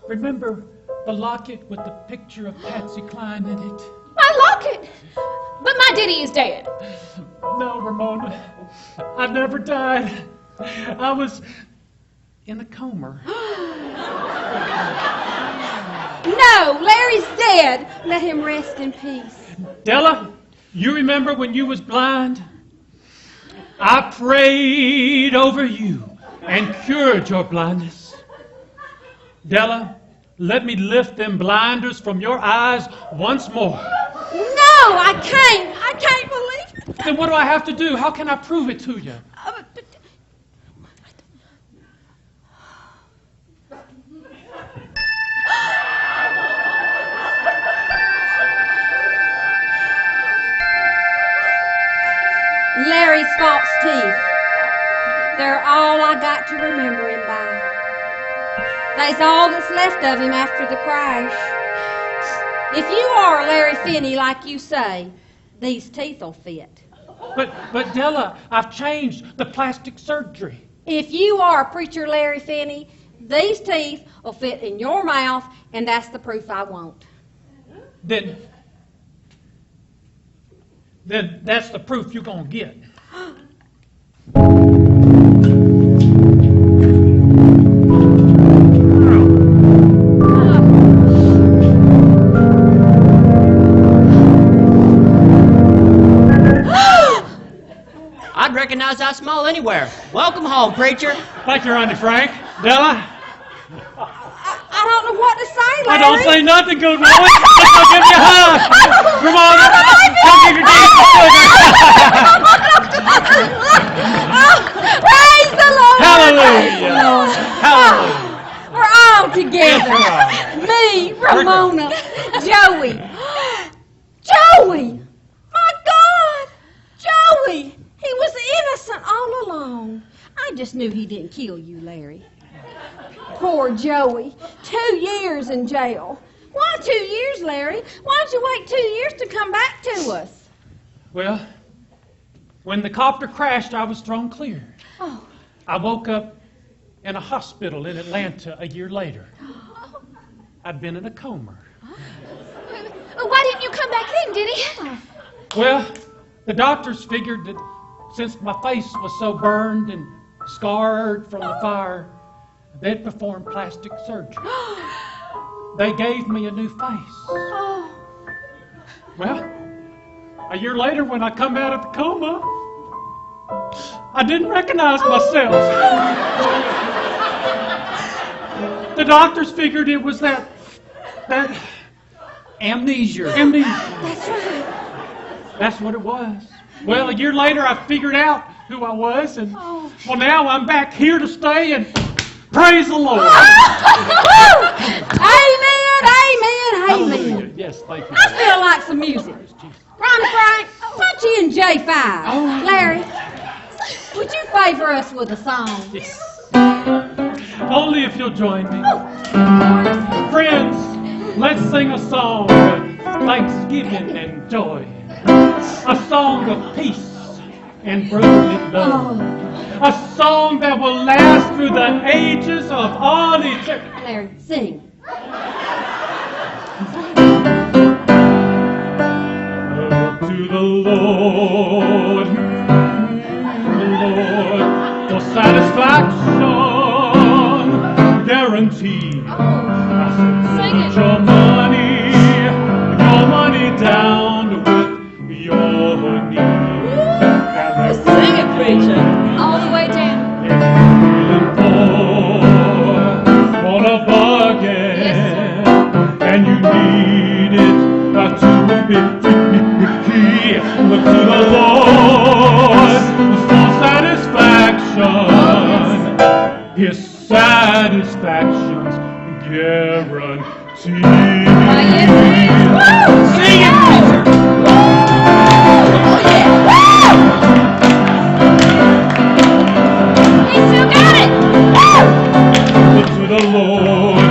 Remember the locket with the picture of Patsy Cline in it? My locket! But my Diddy is dead. No, Ramona. I never died. I was in a coma. No, Larry's dead. Let him rest in peace. Della, you remember when you was blind? I prayed over you and cured your blindness. Della, let me lift them blinders from your eyes once more. No, I can't. I can't believe it. Then what do I have to do? How can I prove it to you? Larry's false teeth. They're all I got to remember him by. That's all that's left of him after the crash. If you are Larry Finney, like you say, these teeth will fit. But Della, I've changed the plastic surgery. If you are Preacher Larry Finney, these teeth will fit in your mouth, and that's the proof I want. Then that's the proof you're going to get. I'd recognize that smile anywhere. Welcome home, preacher. Thank you, Auntie Frank. Della? I don't know what to say, I Larry. don't say nothing, good boy. I'll give you a hug. Ramona, come give your Praise the Lord. Hallelujah. Hallelujah. We're all together. Me, Ramona, Joey. Joey! My God! Joey! He was innocent all along. I just knew he didn't kill you, Larry. Poor Joey. 2 years in jail. Why 2 years, Larry? Why'd you wait 2 years to come back to us? Well, when the copter crashed, I was thrown clear. Oh. I woke up in a hospital in Atlanta a year later. I'd been in a coma. Why didn't you come back then, Diddy? Well, the doctors figured that since my face was so burned and scarred from the fire, they'd perform plastic surgery. They gave me a new face. Well, a year later when I come out of the coma, I didn't recognize myself. The doctors figured it was that amnesia. That's right. That's what it was. Well, a year later, I figured out who I was, and well, now I'm back here to stay, and praise the Lord. Amen, amen, Hallelujah. amen. Yes, thank you. I feel like some music. Ronnie Frank, put you in J5. Larry, would you favor us with a song? Yes. Only if you'll join me. Friends, let's sing a song of thanksgiving and joy. A song of peace and brotherly love. A song that will last through the ages of all eternity. Larry, sing. To the Lord, for satisfaction guaranteed. I said, put your money down with your knees. Sing it, preacher. All the way down. On a bargain, Yes, and you need it to be key. Look to the Lord for satisfaction. His satisfaction's guaranteed. Sing it, preacher. He still got it. Look to the Lord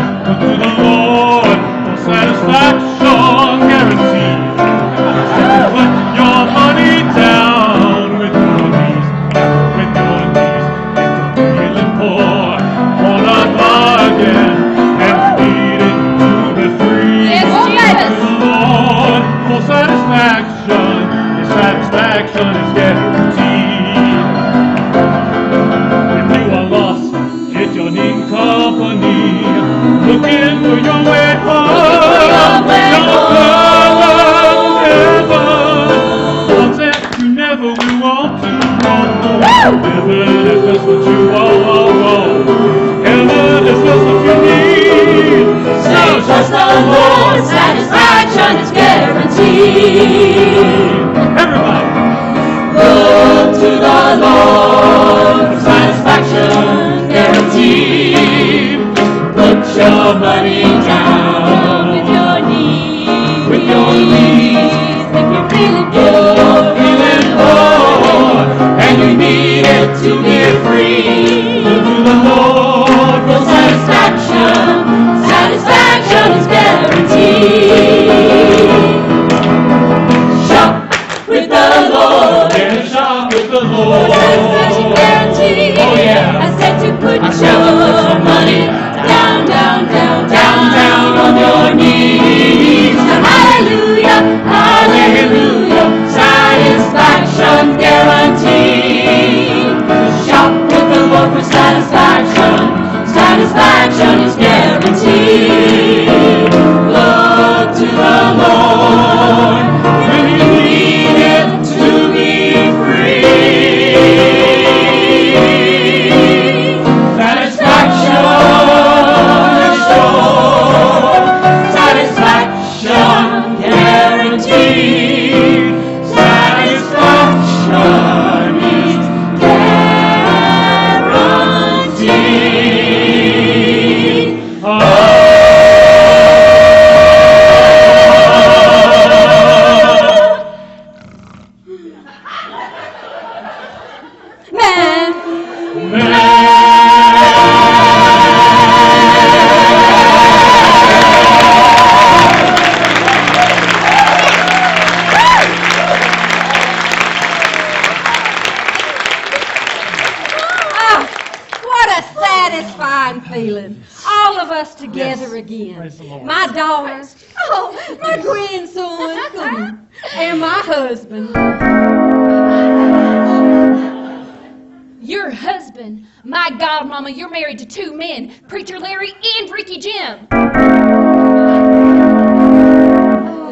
for satisfaction guaranteed. Put your money down with your knees, feeling poor on a bargain and needing to be free. Yes, Look Jesus. to the Lord for satisfaction. His satisfaction is guaranteed. If you are lost, get your need company. Looking for your way home. You never will want to know. Heaven if that's what you want. Heaven if that's what you need. So Trust the Lord, satisfaction is guaranteed. everybody, Look to the Lord, satisfaction guaranteed. Put your money down with your knees. If you're feeling poor, and you need it to be free. look to the Lord For satisfaction is guaranteed. Shop with the Lord. and shop with the Satisfaction Lord. guaranteed. Oh, yeah. I said to put your money down on your knees. Hallelujah, hallelujah. Satisfaction guaranteed. Shop with the Lord for satisfaction. Satisfaction is guaranteed. Look to the Lord when you need it to be free. Satisfaction is sure. Satisfaction guaranteed. Satisfaction is guaranteed. What a satisfying feeling. All of us together again. Praise the Lord. My daughter, my grandson, and my husband. Your husband. My God, Mama, you're married to two men, Preacher Larry and Freaky Jim.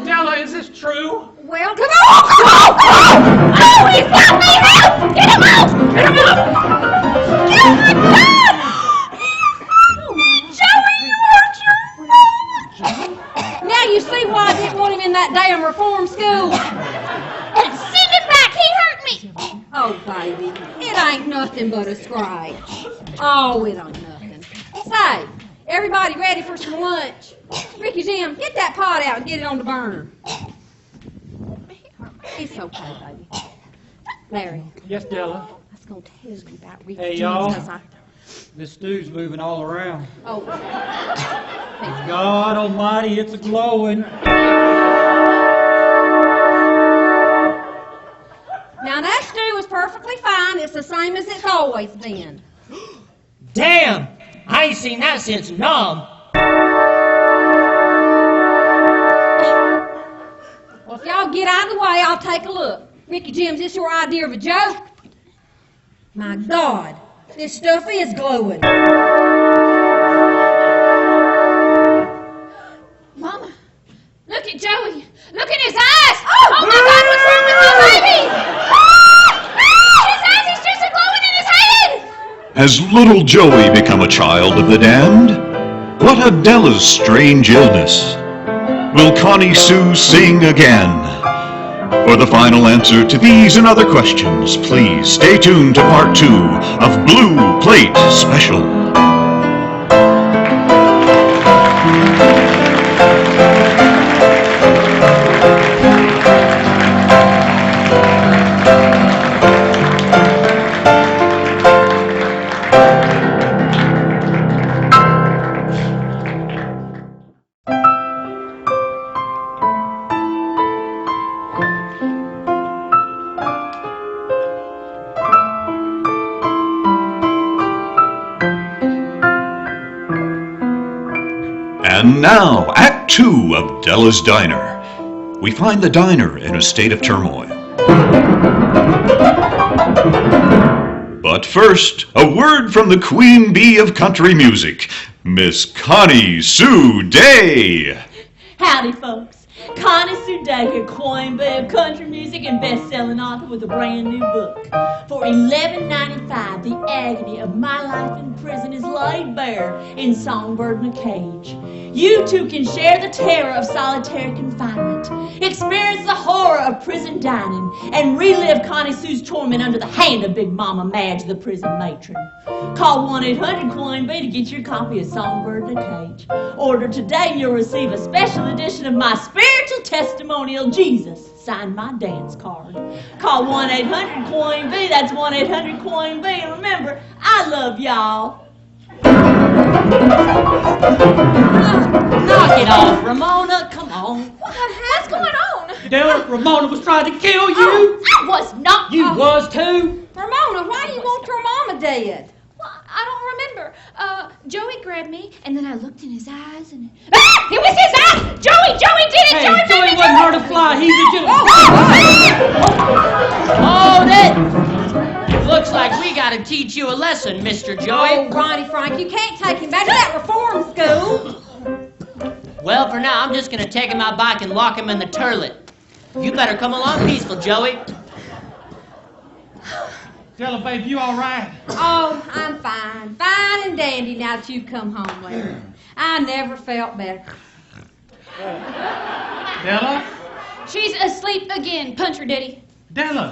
Della, is this true? Well, come on! Oh, he's got me! Help! Get him out! Get him out! Oh, my God! Joey, you hurt your Now you see why I didn't want him in that damn reform school. Send him back! He hurt me! Oh, baby, it ain't nothing but a scratch. Oh, it ain't nothing. Say, everybody ready for some lunch? Ricky Jim, get that pot out and get it on the burner. It's okay, baby. Larry, Yes, Della. I was going to tell you about Ricky Hey, Jim y'all. because This stew's moving all around. Oh. God almighty, it's glowing. Now that stew was perfectly fine. It's the same as it's always been. Damn! I ain't seen that since Nom. Well, if y'all get out of the way, I'll take a look. Ricky Jim, is this your idea of a joke? My God, this stuff is glowing. Mama, look at Joey. Look at his eyes. Oh my God, what's wrong with my baby? His eyes, he's just glowing in his head. Has little Joey become a child of the damned? What of Della's strange illness? Will Connie Sue sing again? For the final answer to these and other questions, please stay tuned to part 2 of Blue Plate Special. And now, Act 2 of Della's Diner. We find the diner in a state of turmoil. But first, a word from the Queen Bee of country music, Miss Connie Sue Day. Howdy, folks. Connie Sue Day here, Queen Bee of country music and best-selling author with a brand new book. For $11.95, the agony of my life in prison is laid bare in Songbird in a Cage. You too can share the terror of solitary confinement, experience the horror of prison dining, and relive Connie Sue's torment under the hand of Big Mama Madge, the prison matron. Call 1-800-QUEEN-B to get your copy of Songbird in a Cage. Order today and you'll receive a special edition of my spiritual testimonial, Jesus, signed my dance card. Call 1-800-QUEEN-B, that's 1-800-QUEEN-B, and remember, I love y'all. Knock it off, Ramona. Come on. What's going on? Della, Ramona was trying to kill you. Oh, I was not. You was too. Ramona, why do you want your mama dead? Well, I don't remember. Joey grabbed me, and then I looked in his eyes, and... Ah! It was his eyes! Joey did it! Hey, Joey Joey made me wasn't do hard it! to fly. He's a Hold it! Looks like we gotta teach you a lesson, Mr. Joey. Oh, Ronnie Frank, you can't take him back to that reform school. Well, for now, I'm just gonna take him out back and lock him in the turlet. You better come along peaceful, Joey. Della, babe, you all right? Oh, I'm fine. Fine and dandy now that you've come home, Larry. I never felt better. Della? She's asleep again. Punch her, Diddy. Della!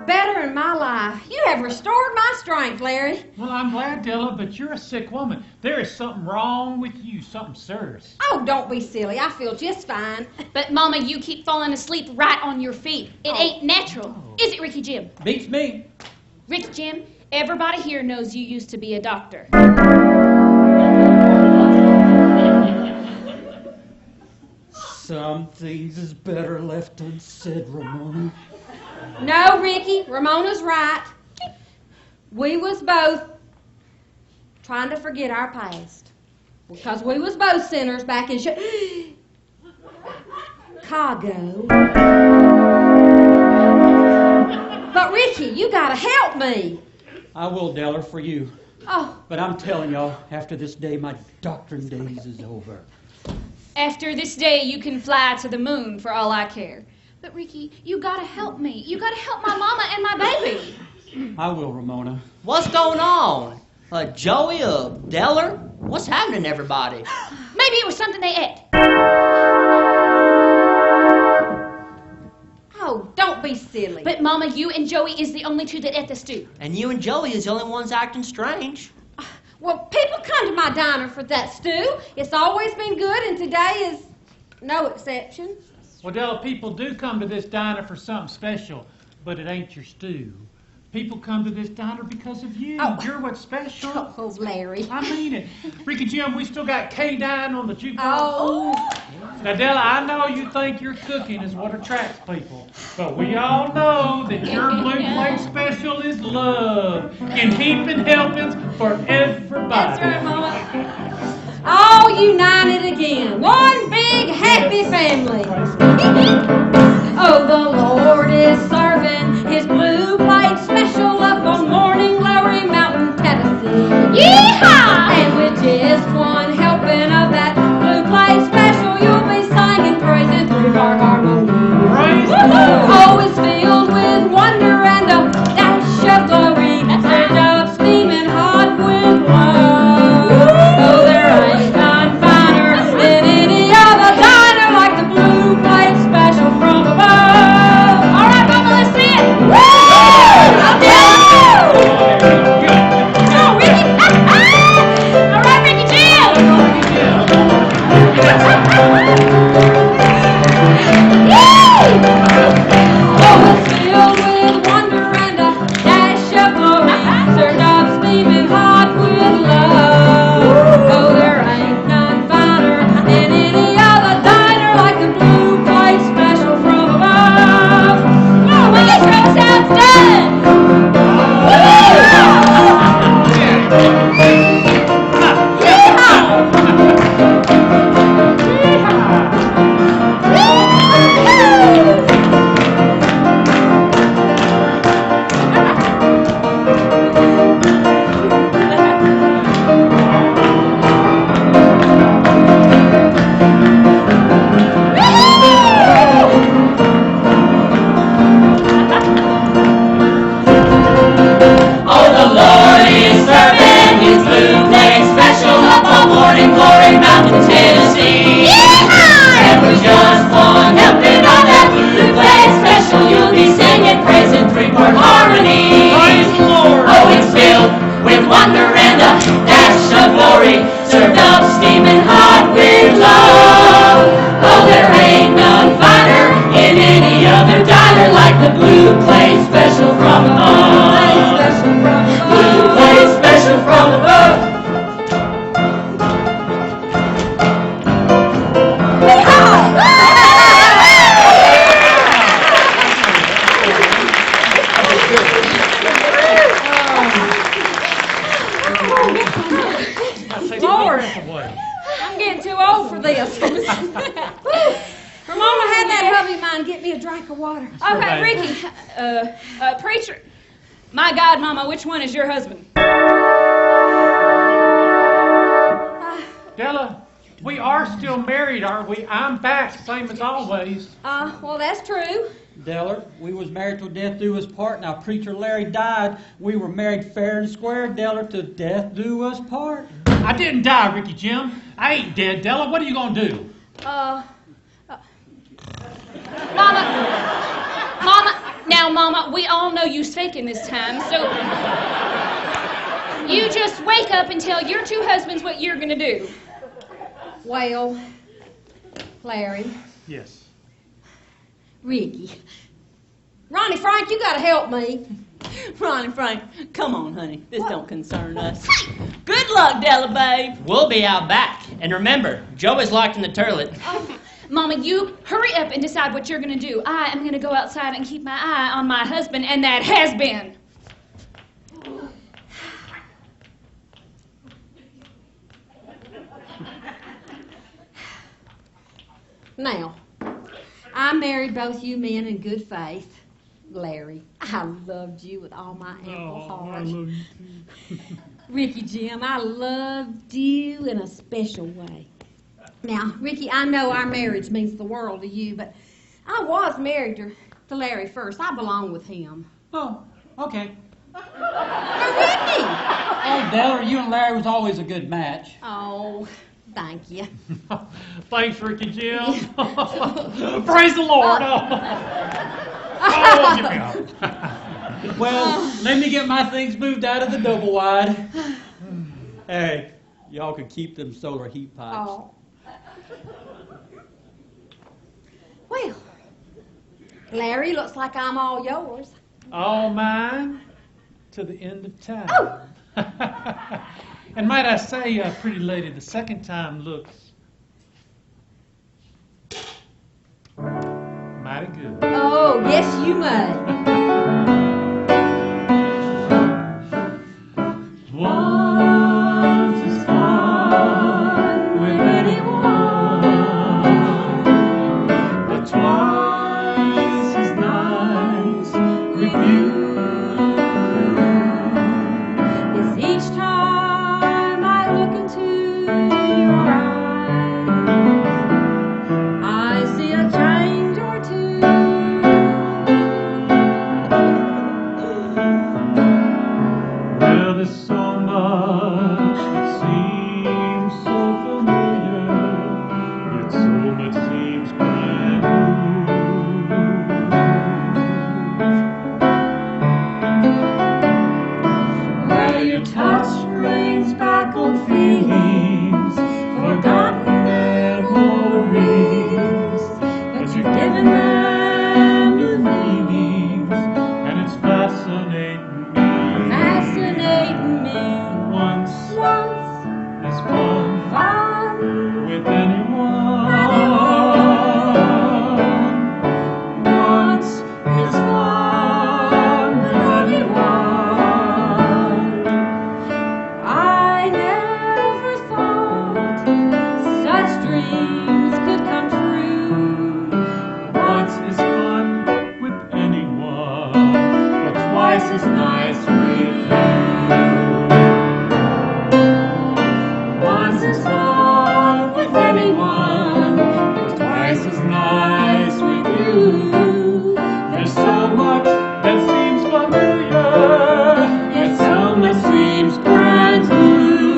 Better in my life. You have restored my strength, Larry. Well, I'm glad, Della, but you're a sick woman. There is something wrong with you, something serious. Oh, don't be silly. I feel just fine. But, Mama, you keep falling asleep right on your feet. It ain't natural. Is it, Ricky Jim? Beats me. Ricky Jim, everybody here knows you used to be a doctor. Some things is better left unsaid, Ramona. No, Ricky, Ramona's right. We was both trying to forget our past. Because we was both sinners back in Chicago. But Ricky, you gotta help me. I will, Della, for you. Oh, But I'm telling y'all, after this day, my doctoring days is over. After this day, you can fly to the moon for all I care. But, Ricky, you gotta help me. You gotta help my mama and my baby. I will, Ramona. What's going on? Joey, Della? What's happening, everybody? Maybe it was something they ate. oh, don't be silly. But, Mama, you and Joey is the only two that ate the stew. And you and Joey is the only ones acting strange. Well, people come to my diner for that stew. It's always been good, and today is no exception. Well, Della, people do come to this diner for something special, but it ain't your stew. People come to this diner because of you. Oh. You're what's special. Oh, Larry. I mean it. Ricky Jim, we still got K-Dine on the jukebox. Oh. Now, Della, I know you think your cooking is what attracts people, but we all know that your blue plate special is love and heaping helpings for everybody. That's right, Mama. All united again. One big happy family. Oh, the Lord is serving his blue plate special up on Morning Glory Mountain, Tennessee. Yeehaw! And with just one helping of that blue plate special, you'll be singing praises through our harmony. Praise the Woo-hoo! Lord. Oh, it's filled with wonder and a dash of glory. Served up steaming hot with love. Oh, there ain't none finer than any other diner like the blue plate special from above. All right, Mama, let's see it. Woo! Come on, Ricky. All right, Ricky Jim. Oh, it's filled with wonder and a dash of glory, served up steaming hot with love. Oh, there ain't none finer than any other diner like the blue plate special from above. Come on, we get ourselves done. Oh, the Lord is serving his blue plate special up on Morning Glory Mountain, Tennessee. And with just one helping of that blue plate special, you'll be singing praise in three-part harmony. Praise the Lord. Oh, it's filled with wonder and a dash of glory, served up steaming hot with love. Oh, there ain't none finer in any other diner like the blue plate special from above. Blue plate special from above. Lord, Away. I'm getting too old for this. Mama, have that hubby of mine get me a drink of water. Okay, Ricky. Preacher. My God, Mama, which one is your husband? Della, we are still married, aren't we? I'm back, same as always. Well, that's true. Della, we was married till death do us part. Now, Preacher Larry died. We were married fair and square, Della, till death do us part. I didn't die, Ricky Jim. I ain't dead, Della. What are you gonna do? Mama, we all know you's faking this time, so you just wake up and tell your two husbands what you're gonna do. Well, Larry, Yes. Ricky, Ronnie Frank, you gotta help me. Ronnie Frank, come on, honey. This don't concern us. Good luck, Della, babe. We'll be out back. And remember, Joe is locked in the toilet. Mama, you hurry up and decide what you're gonna do. I am gonna go outside and keep my eye on my husband and that has-been. Now, I married both you men in good faith. Larry, I loved you with all my ample heart. Ricky Jim, I loved you in a special way. Now, Ricky, I know our marriage means the world to you, but I was married to Larry first. I belong with him. Oh, okay. Now, Ricky! Oh, Della, you and Larry was always a good match. Oh, thank you. Thanks, Ricky Jim. Praise the Lord. Oh, get me out. Well, let me get my things moved out of the double wide. Hey, y'all can keep them solar heat pipes. Oh. Well, Larry, looks like I'm all yours. All mine to the end of time. Oh. And might I say, pretty lady, the second time looks mighty good. Oh, yes, you may. Once is fun with anyone, but twice is nice with you. It's each time I look into your eyes, I see a change or two. Well, there's so much that seems so familiar, yet so much seems brand new. Where your touch brings back old feelings, forgotten memories, but you're giving them new meanings, and it's fascinating me. Fascinating me. Once is fun Fun. with anyone. Once is fun with anyone. I never thought such dreams could come true. Once is fun with anyone, but twice is nice with you. Once is fun with anyone, but twice is nice with you. There's so much that seems familiar, yet so much seems brand new.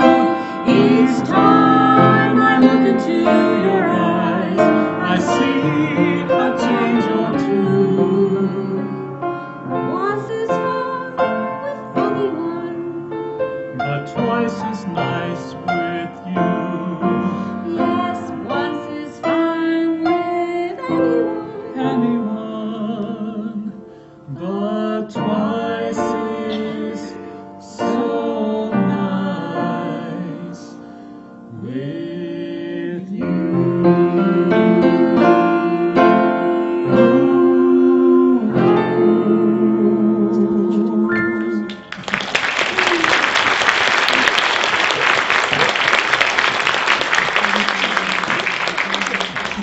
Each time I look into your eyes, I see a change or two. Once is fun with anyone. But twice is nice with you. Yes, once is fun with anyone. Anyone, but twice is so nice with you.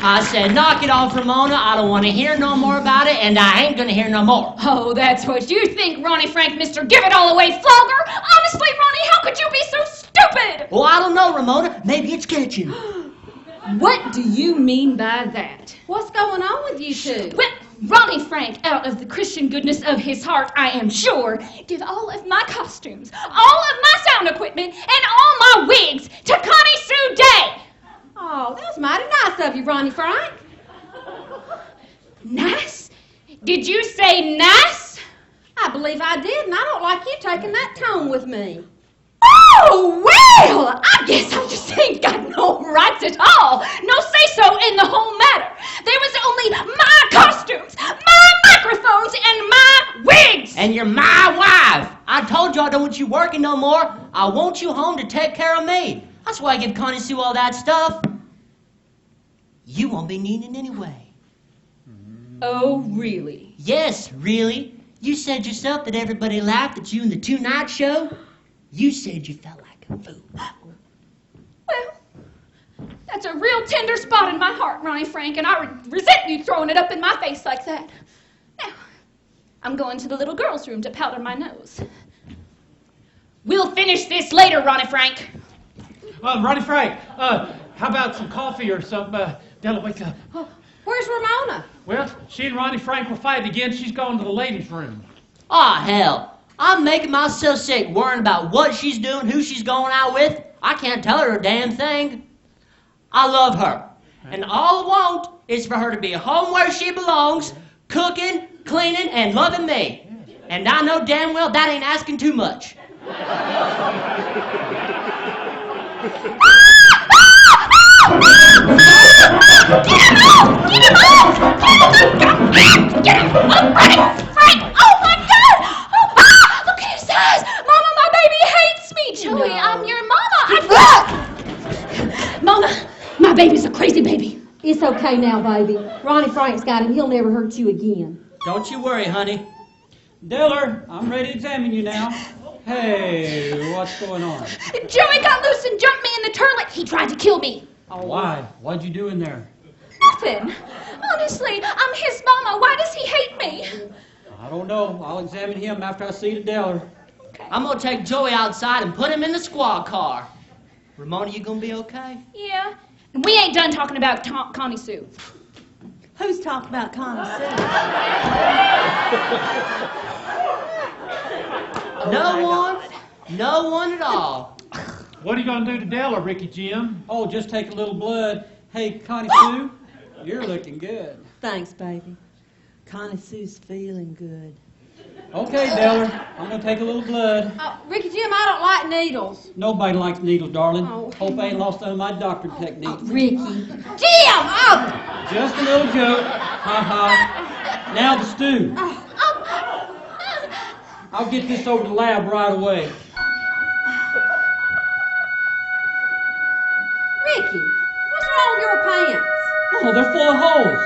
I said, knock it off, Ramona. I don't want to hear no more about it, and I ain't gonna hear no more. Oh, that's what you think, Ronnie Frank, Mr. Give It All Away Flogger. Honestly, Ronnie, how could you be so stupid? Well, I don't know, Ramona. Maybe it's catching. What do you mean by that? What's going on with you two? Well, Ronnie Frank, out of the Christian goodness of his heart, I am sure, give all of my costumes, all of my sound equipment, and all my wigs to Connie Sue Day. Oh, that was mighty nice of you, Ronnie Frank. Nice? Did you say nice? I believe I did, and I don't like you taking that tone with me. Oh, well, I guess I just ain't got no rights at all. No say-so in the whole matter. There was only my costumes, my microphones, and my wigs. And you're my wife. I told you I don't want you working no more. I want you home to take care of me. That's why I give Connie Sue all that stuff. You won't be needing it anyway. Oh, really? Yes, really. You said yourself that everybody laughed at you in the two-night show. You said you felt like a fool. Well, that's a real tender spot in my heart, Ronnie Frank, and I resent you throwing it up in my face like that. Now, I'm going to the little girl's room to powder my nose. We'll finish this later, Ronnie Frank. Ronnie Frank, how about some coffee or something? Della, wake up. Where's Ramona? Well, she and Ronnie Frank were fighting again. She's gone to the ladies' room. Aw, hell. I'm making myself sick worrying about what she's doing, who she's going out with. I can't tell her a damn thing. I love her. And all I want is for her to be home where she belongs, cooking, cleaning, and loving me. And I know damn well that ain't asking too much. Get him off! Frank! Oh, my God! Look at his eyes! Mama, my baby hates me! Joey, I'm your mama! Mona, my baby's a crazy baby. It's okay now, baby. Ronnie Frank's got him. He'll never hurt you again. Don't you worry, honey. Della, I'm ready to examine you now. Hey, what's going on? Joey got loose and jumped me in the toilet. He tried to kill me. Why? What'd you do in there? Nothing. Honestly, I'm his mama. Why does he hate me? I don't know. I'll examine him after I see the Della. I'm gonna take Joey outside and put him in the squad car. Ramona, you gonna be okay? Yeah. And we ain't done talking about Connie Sue. Who's talking about Connie Sue? No one. No one at all. What are you gonna do to Della, Ricky Jim? Oh, just take a little blood. Hey, Connie Sue, you're looking good. Thanks, baby. Connie Sue's feeling good. Okay, Della, I'm gonna take a little blood. Ricky Jim, I don't like needles. Nobody likes needles, darling. Oh. Hope I ain't lost none of my doctor technique. Ricky. Jim! Oh! Just a little joke. Ha-ha. Now the stew. I'll get this over to the lab right away. Ricky, what's wrong with your pants? Oh, they're full of holes.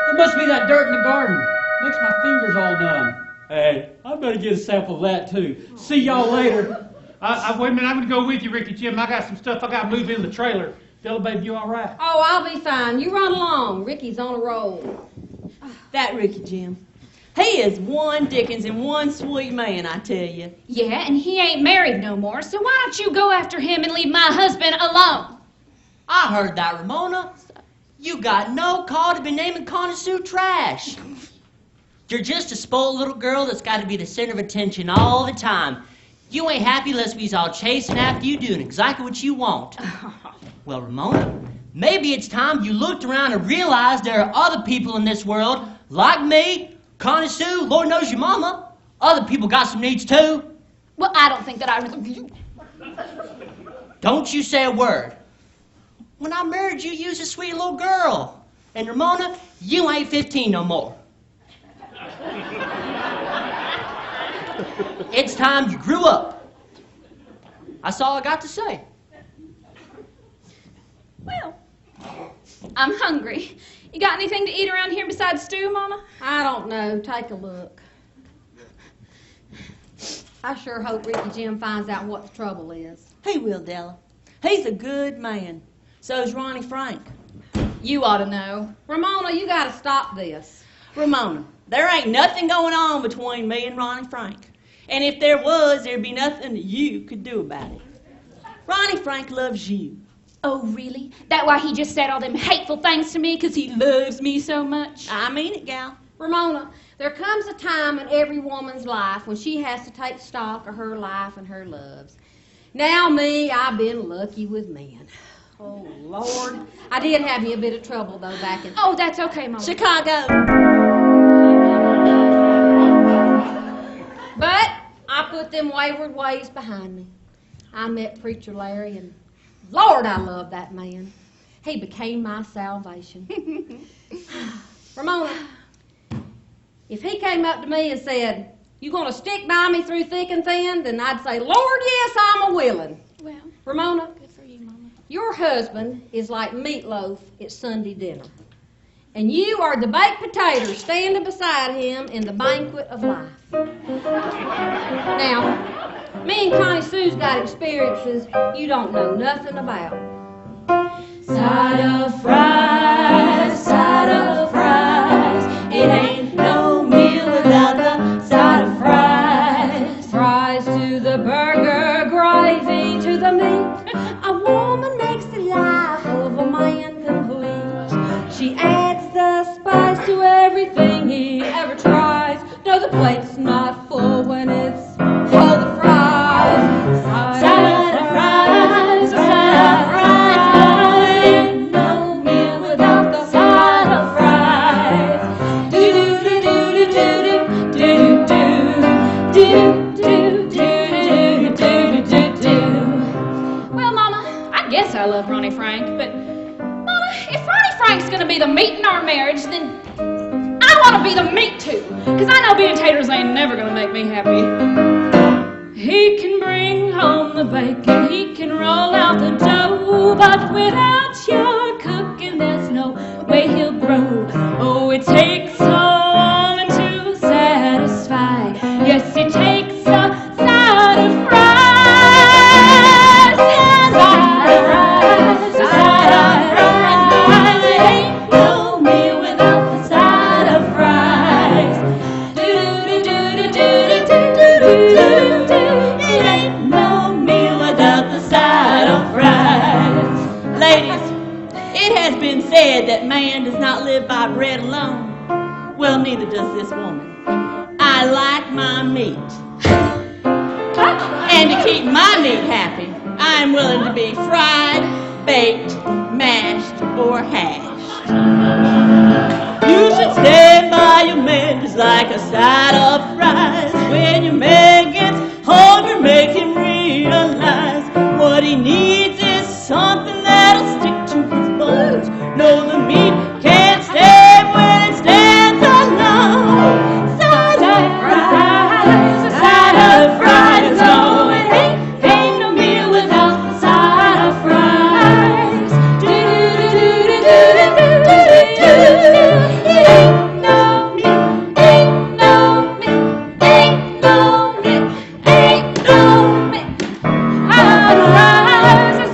It must be that dirt in the garden. Makes my fingers all numb. Hey, I better get a sample of that too. See y'all later. Wait a minute, I'm gonna go with you, Ricky Jim. I got some stuff I gotta move in the trailer. Della, baby, you all right? Oh, I'll be fine. You run along. Ricky's on a roll. That Ricky Jim. He is one Dickens and one sweet man, I tell you. Yeah, and he ain't married no more, so why don't you go after him and leave my husband alone? I heard that, Ramona. You got no call to be naming Connie Sue trash. You're just a spoiled little girl that's got to be the center of attention all the time. You ain't happy unless we's all chasing after you doing exactly what you want. Well, Ramona, maybe it's time you looked around and realized there are other people in this world, like me, Connie Sue, Lord knows your mama. Other people got some needs too. Well, I don't think that I really... Don't you say a word. When I married you, you was a sweet little girl. And Ramona, you ain't 15 no more. It's time you grew up. That's all I got to say. Well, I'm hungry. You got anything to eat around here besides stew, Mama? I don't know. Take a look. I sure hope Ricky Jim finds out what the trouble is. He will, Della. He's a good man. So's Ronnie Frank. You ought to know. Ramona, you gotta stop this. Ramona, there ain't nothing going on between me and Ronnie Frank. And if there was, there'd be nothing that you could do about it. Ronnie Frank loves you. Oh, really? That why he just said all them hateful things to me, 'cause he loves me so much? I mean it, gal. Ramona, there comes a time in every woman's life when she has to take stock of her life and her loves. Now me, I've been lucky with men. Oh, Lord. I did have me a bit of trouble, though, back in... Oh, that's okay, Mama. Chicago. But I put them wayward ways behind me. I met Preacher Larry, and Lord, I love that man. He became my salvation. Ramona, if he came up to me and said, "You gonna stick by me through thick and thin?" then I'd say, "Lord, yes, I'm a-willing." Well, Ramona, good for you, Mama. your husband is like meatloaf at Sunday dinner. And you are the baked potato standing beside him in the banquet of life. Now, me and Connie Sue's got experiences you don't know nothing about. Side of fries, it ain't no meal without the side of fries. Fries to the burger, gravy to the meat. A woman makes the life of a man complete. She adds the spice to everything he ever tries. No, the plate's not full when it's full of fries. Side of fries, ain't no meal without the side of fries. Do do do do do do do do do do do do. Well, Mama, I guess I love Ronnie Frank, but Mama, if Ronnie Frank's gonna be the meat in our marriage, then I want to be the meat too, 'cause I know being taters ain't never gonna make me happy. He can bring home the bacon, he can roll out the dough, but without your cooking, there's no way he'll grow. Oh, it takes a woman to satisfy. Yes, it takes a side of fries. Side of fries, side of fries. It ain't no meal without the side of fries. Do-do-do-do-do-do-do-do-do-do. It ain't no meal without the side of fries. Ladies, it has been said that man does not live by bread alone. Well, neither does this woman. I like my meat. And to keep my meat happy, I am willing to be fried, baked, mashed, or hashed. You should stand by your man just like a side of fries. When your man gets hungry, make him realize what he needs is something that'll stick to his bones. No, the meat can't stand when it stands alone. Side of fries, side of fries. No, it ain't no meal without the side of fries. Do-do-do-do-do-do-do-do-do. It ain't no meal, ain't no meal, ain't no meal, ain't no meal.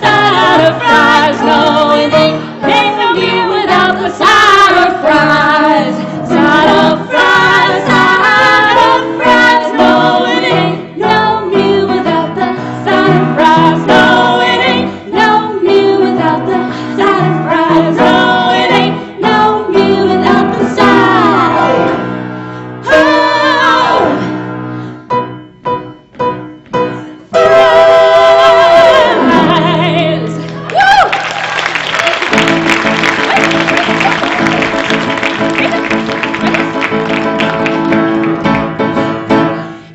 Side of fries, no, it ain't no meal without the side of fries. Side of fries, no, it ain't no meal without the side of fries. No, it ain't no meal without the side of fries. No, it ain't no meal without the side. Oh. Fries. Woo!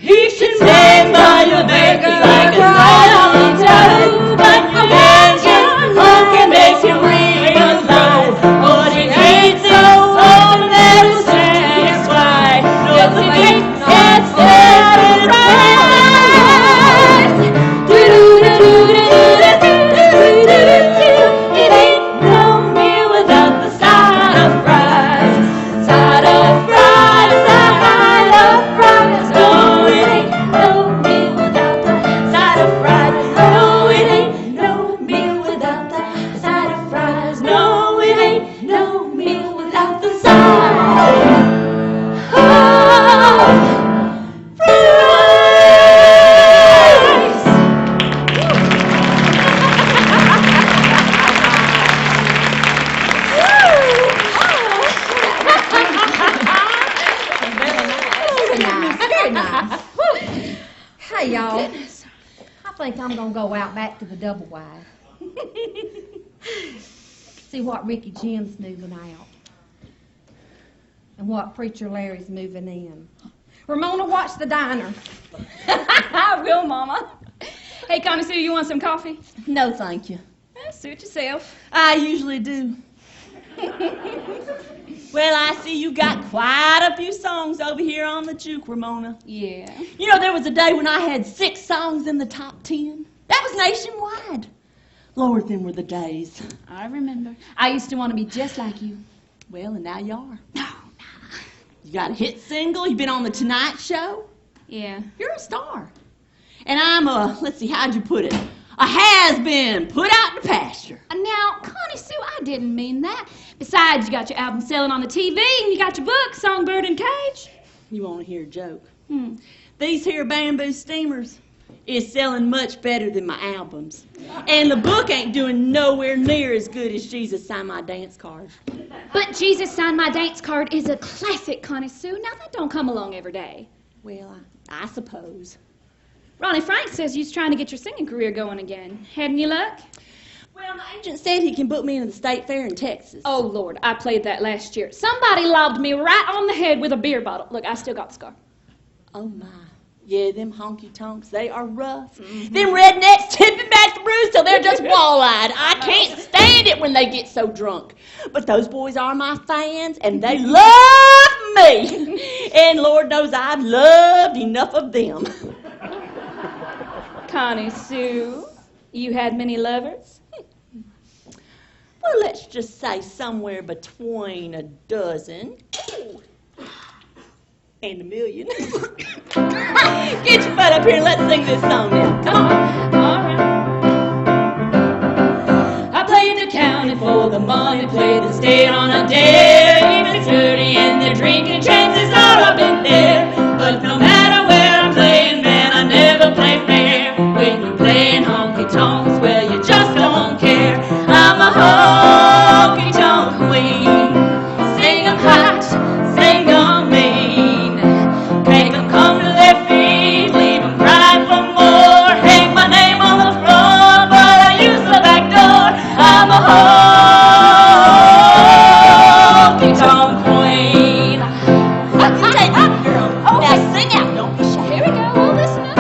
He should stand by your baby like a light on the toe. But your man gets hungry, makes him realize what he needs is something that'll satisfy. No, the meat can't stand in fries. It ain't no meal without the side of fries. Side of fries, side of fries. No, it ain't no meal without the side of fries. No, it ain't no meal without the side of fries. No, it ain't no meal without the side. Oh, fries. Very nice, very nice. Hey, y'all. I think I'm gonna go out back to the double wide. See what Ricky Jim's moving out. And what Preacher Larry's moving in. Ramona, watch the diner. I will, Mama. Hey, Connie Sue, you want some coffee? No, thank you. Suit yourself. I usually do. Well, I see you got quite a few songs over here on the juke, Ramona. Yeah. You know, there was a day when I had 6 songs in the top 10. That was nationwide. Lord, them were the days. I remember. I used to want to be just like you. Well, and now you are. No. You got a hit single. You've been on the Tonight Show. Yeah. You're a star. And I'm let's see, how'd you put it? A has-been put out to pasture. Now, Connie Sue, I didn't mean that. Besides, you got your album selling on the TV, and you got your book, Songbird and Cage. You want to hear a joke? These here bamboo steamers is selling much better than my albums. And the book ain't doing nowhere near as good as Jesus Signed My Dance Card. But Jesus Signed My Dance Card is a classic, Connie Sue. Now, that don't come along every day. Well, I suppose. Ronnie Frank says you's trying to get your singing career going again. Had any luck? Well, my agent said he can book me into the state fair in Texas. Oh, Lord, I played that last year. Somebody lobbed me right on the head with a beer bottle. Look, I still got the scar. Oh, my. Yeah, them honky-tonks, they are rough. Them rednecks tipping back the brews till they're just wall-eyed. I can't stand it when they get so drunk. But those boys are my fans, and they love me. And Lord knows I've loved enough of them. Connie Sue, you had many lovers? well, let's just say somewhere between a dozen and a million. Get your butt up here and let's sing this song now. Come on. All right. I played the county for the money, played the state on a dare. If it's dirty and they're drinking, chances are I've been there. But no matter where I'm playing, man, I never play fair. When you're playing honky-tonks, well, you just don't care. I'm a honky-tonk queen. Sing 'em hot, sing 'em mean. Make 'em come to their feet, leave 'em crying for more. Hang my name on the floor, but I use the back door. I'm a honky-tonk queen. Take it, girl. Now sing out. Don't be shy. Here we go, well, listen up.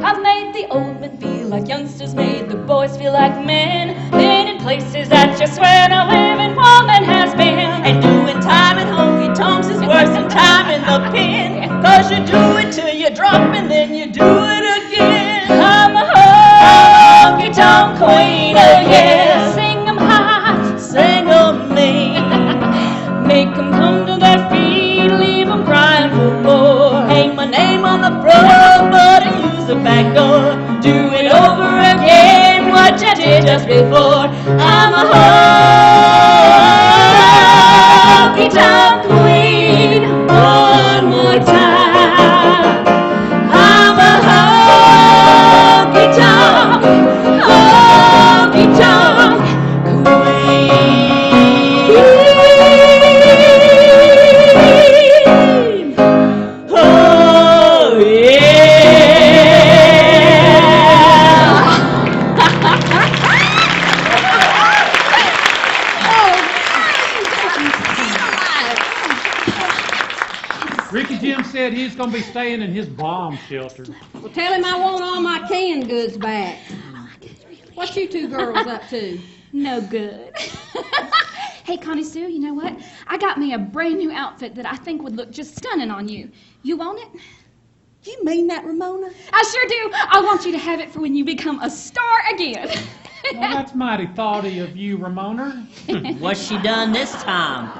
I've made the old men feel like youngsters, made the boys feel like men. Been in places that you swear no living woman has been. And doing time in honky-tonks is worse than time in the pen. 'Cause you do it till you drop and then you do it again. I'm a honky-tonk queen, oh yeah. Sing 'em hot, Sing 'em mean. make 'em come to their feet, leave 'em crying for more. Hang my name on the floor, but I use the back door. Do it over again, what you did just before. I'm a honky-tonk queen, one more time. I'm a honky-tonk queen. Oh, Ricky Jim said he's going to be staying in his bomb shelter. Well, tell him I want all my canned goods back. What you two girls up to? No good. Hey, Connie Sue, you know what? I got me a brand new outfit that I think would look just stunning on you. You want it? You mean that, Ramona? I sure do. I want you to have it for when you become a star again. Well, that's mighty thoughty of you, Ramona. What's she done this time?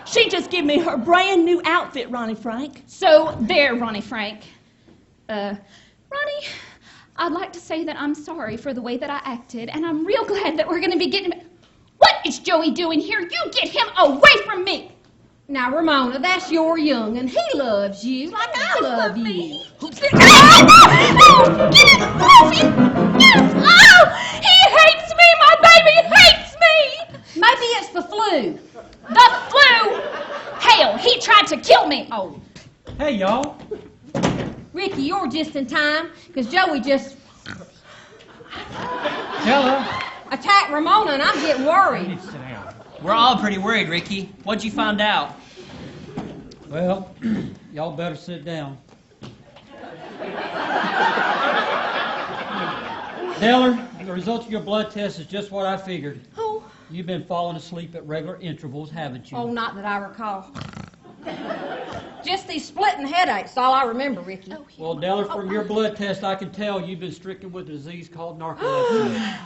She just gave me her brand new outfit, Ronnie Frank. So there, Ronnie Frank. Ronnie, I'd like to say that I'm sorry for the way that I acted, and I'm real glad that we're going to be getting... What is Joey doing here? You get him away from me! Now, Ramona, that's your young, and he loves you like I love you. Get him off him! Yes! Oh! He hates me! My baby hates me! Maybe it's the flu. The flu! Hell, he tried to kill me! Oh, Hey, y'all. Ricky, you're just in time, because Joey just Della. attacked Ramona, and I'm getting You worried. need to sit down. We're all pretty worried, Ricky. What'd you find out? Well, y'all better sit down. Della, the results of your blood test is just what I figured. Oh, You've been falling asleep at regular intervals, haven't you? oh, not that I recall. Just these splitting headaches, all I remember, Ricky. Well, Della, from your blood test, I can tell you've been stricken with a disease called narcolepsy.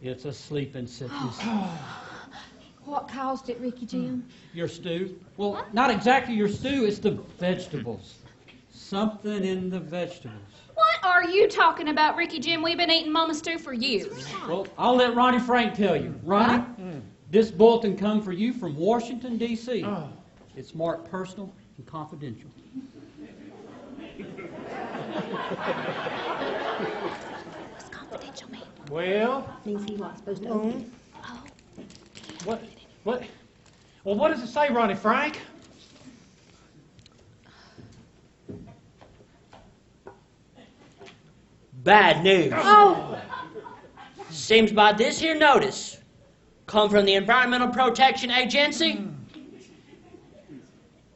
It's a sleeping sickness. What caused it, Ricky Jim? Your stew? Well, not exactly your stew, it's the vegetables. Something in the vegetables. What are you talking about, Ricky Jim? We've been eating Mama Stew for years. Well, I'll let Ronnie Frank tell you. Ronnie, this bulletin come for you from Washington, D.C. Oh. It's marked personal and confidential. What's confidential mean? Well, Means he wasn't supposed to own. what? Well, what does it say, Ronnie Frank? Bad news. Oh, Seems by this here notice, come from the Environmental Protection Agency.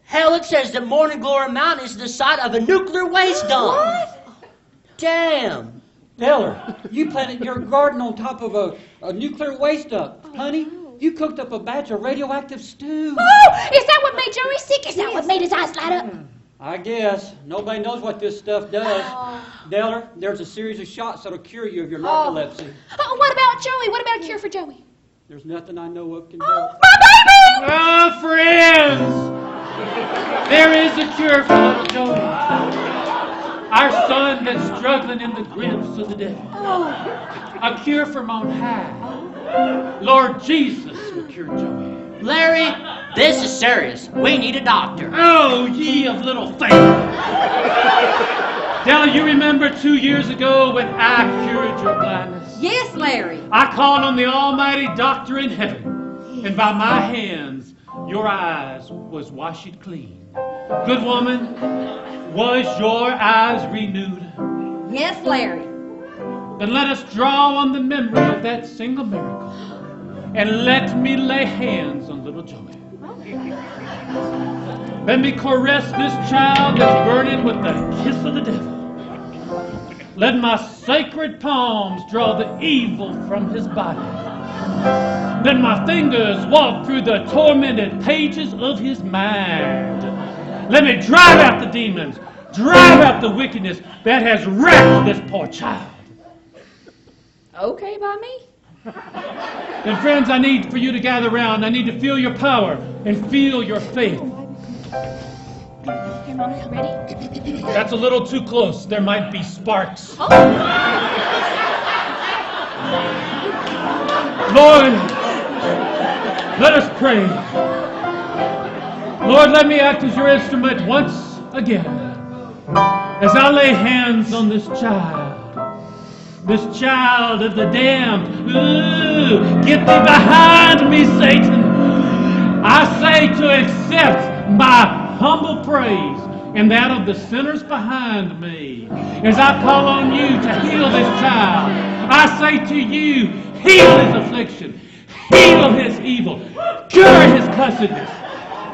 Hell, it says that Morning Glory Mountain is the site of a nuclear waste dump. What? Damn. Della, you planted your garden on top of a nuclear waste dump. Honey, you cooked up a batch of radioactive stew. Oh, is that what made Joey sick? Is that what made his eyes light up? I guess. Nobody knows what this stuff does. Della, there's a series of shots that'll cure you of your narcolepsy. Oh, what about Joey? What about a cure for Joey? There's nothing I know of can help. Oh, friends! There is a cure for little Joey. Our son that's struggling in the grips of the devil. A cure from on high. Lord Jesus will cure Joey. Larry, this is serious. We need a doctor. Oh, ye of little faith! Della, you remember 2 years ago when I cured your blindness? Yes, Larry. I called on the almighty doctor in heaven, and by my hands, your eyes was washed clean. Good woman, was your eyes renewed? Yes, Larry. Then let us draw on the memory of that single miracle, and let me lay hands on little Joey. Let me caress this child that's burning with the kiss of the devil. Let my sacred palms draw the evil from his body. Let my fingers walk through the tormented pages of his mind. Let me drive out the demons, drive out the wickedness that has wrecked this poor child. Okay by me? And friends, I need for you to gather around. I need to feel your power and feel your faith. Here, Mama, I'm ready. That's a little too close. There might be sparks. Oh. Lord, let us pray. Lord, let me act as your instrument once again. As I lay hands on this child of the damned. Ooh, get thee behind me, Satan. I say to accept my humble praise and that of the sinners behind me. As I call on you to heal this child, I say to you, heal his affliction, heal his evil, cure his cussedness.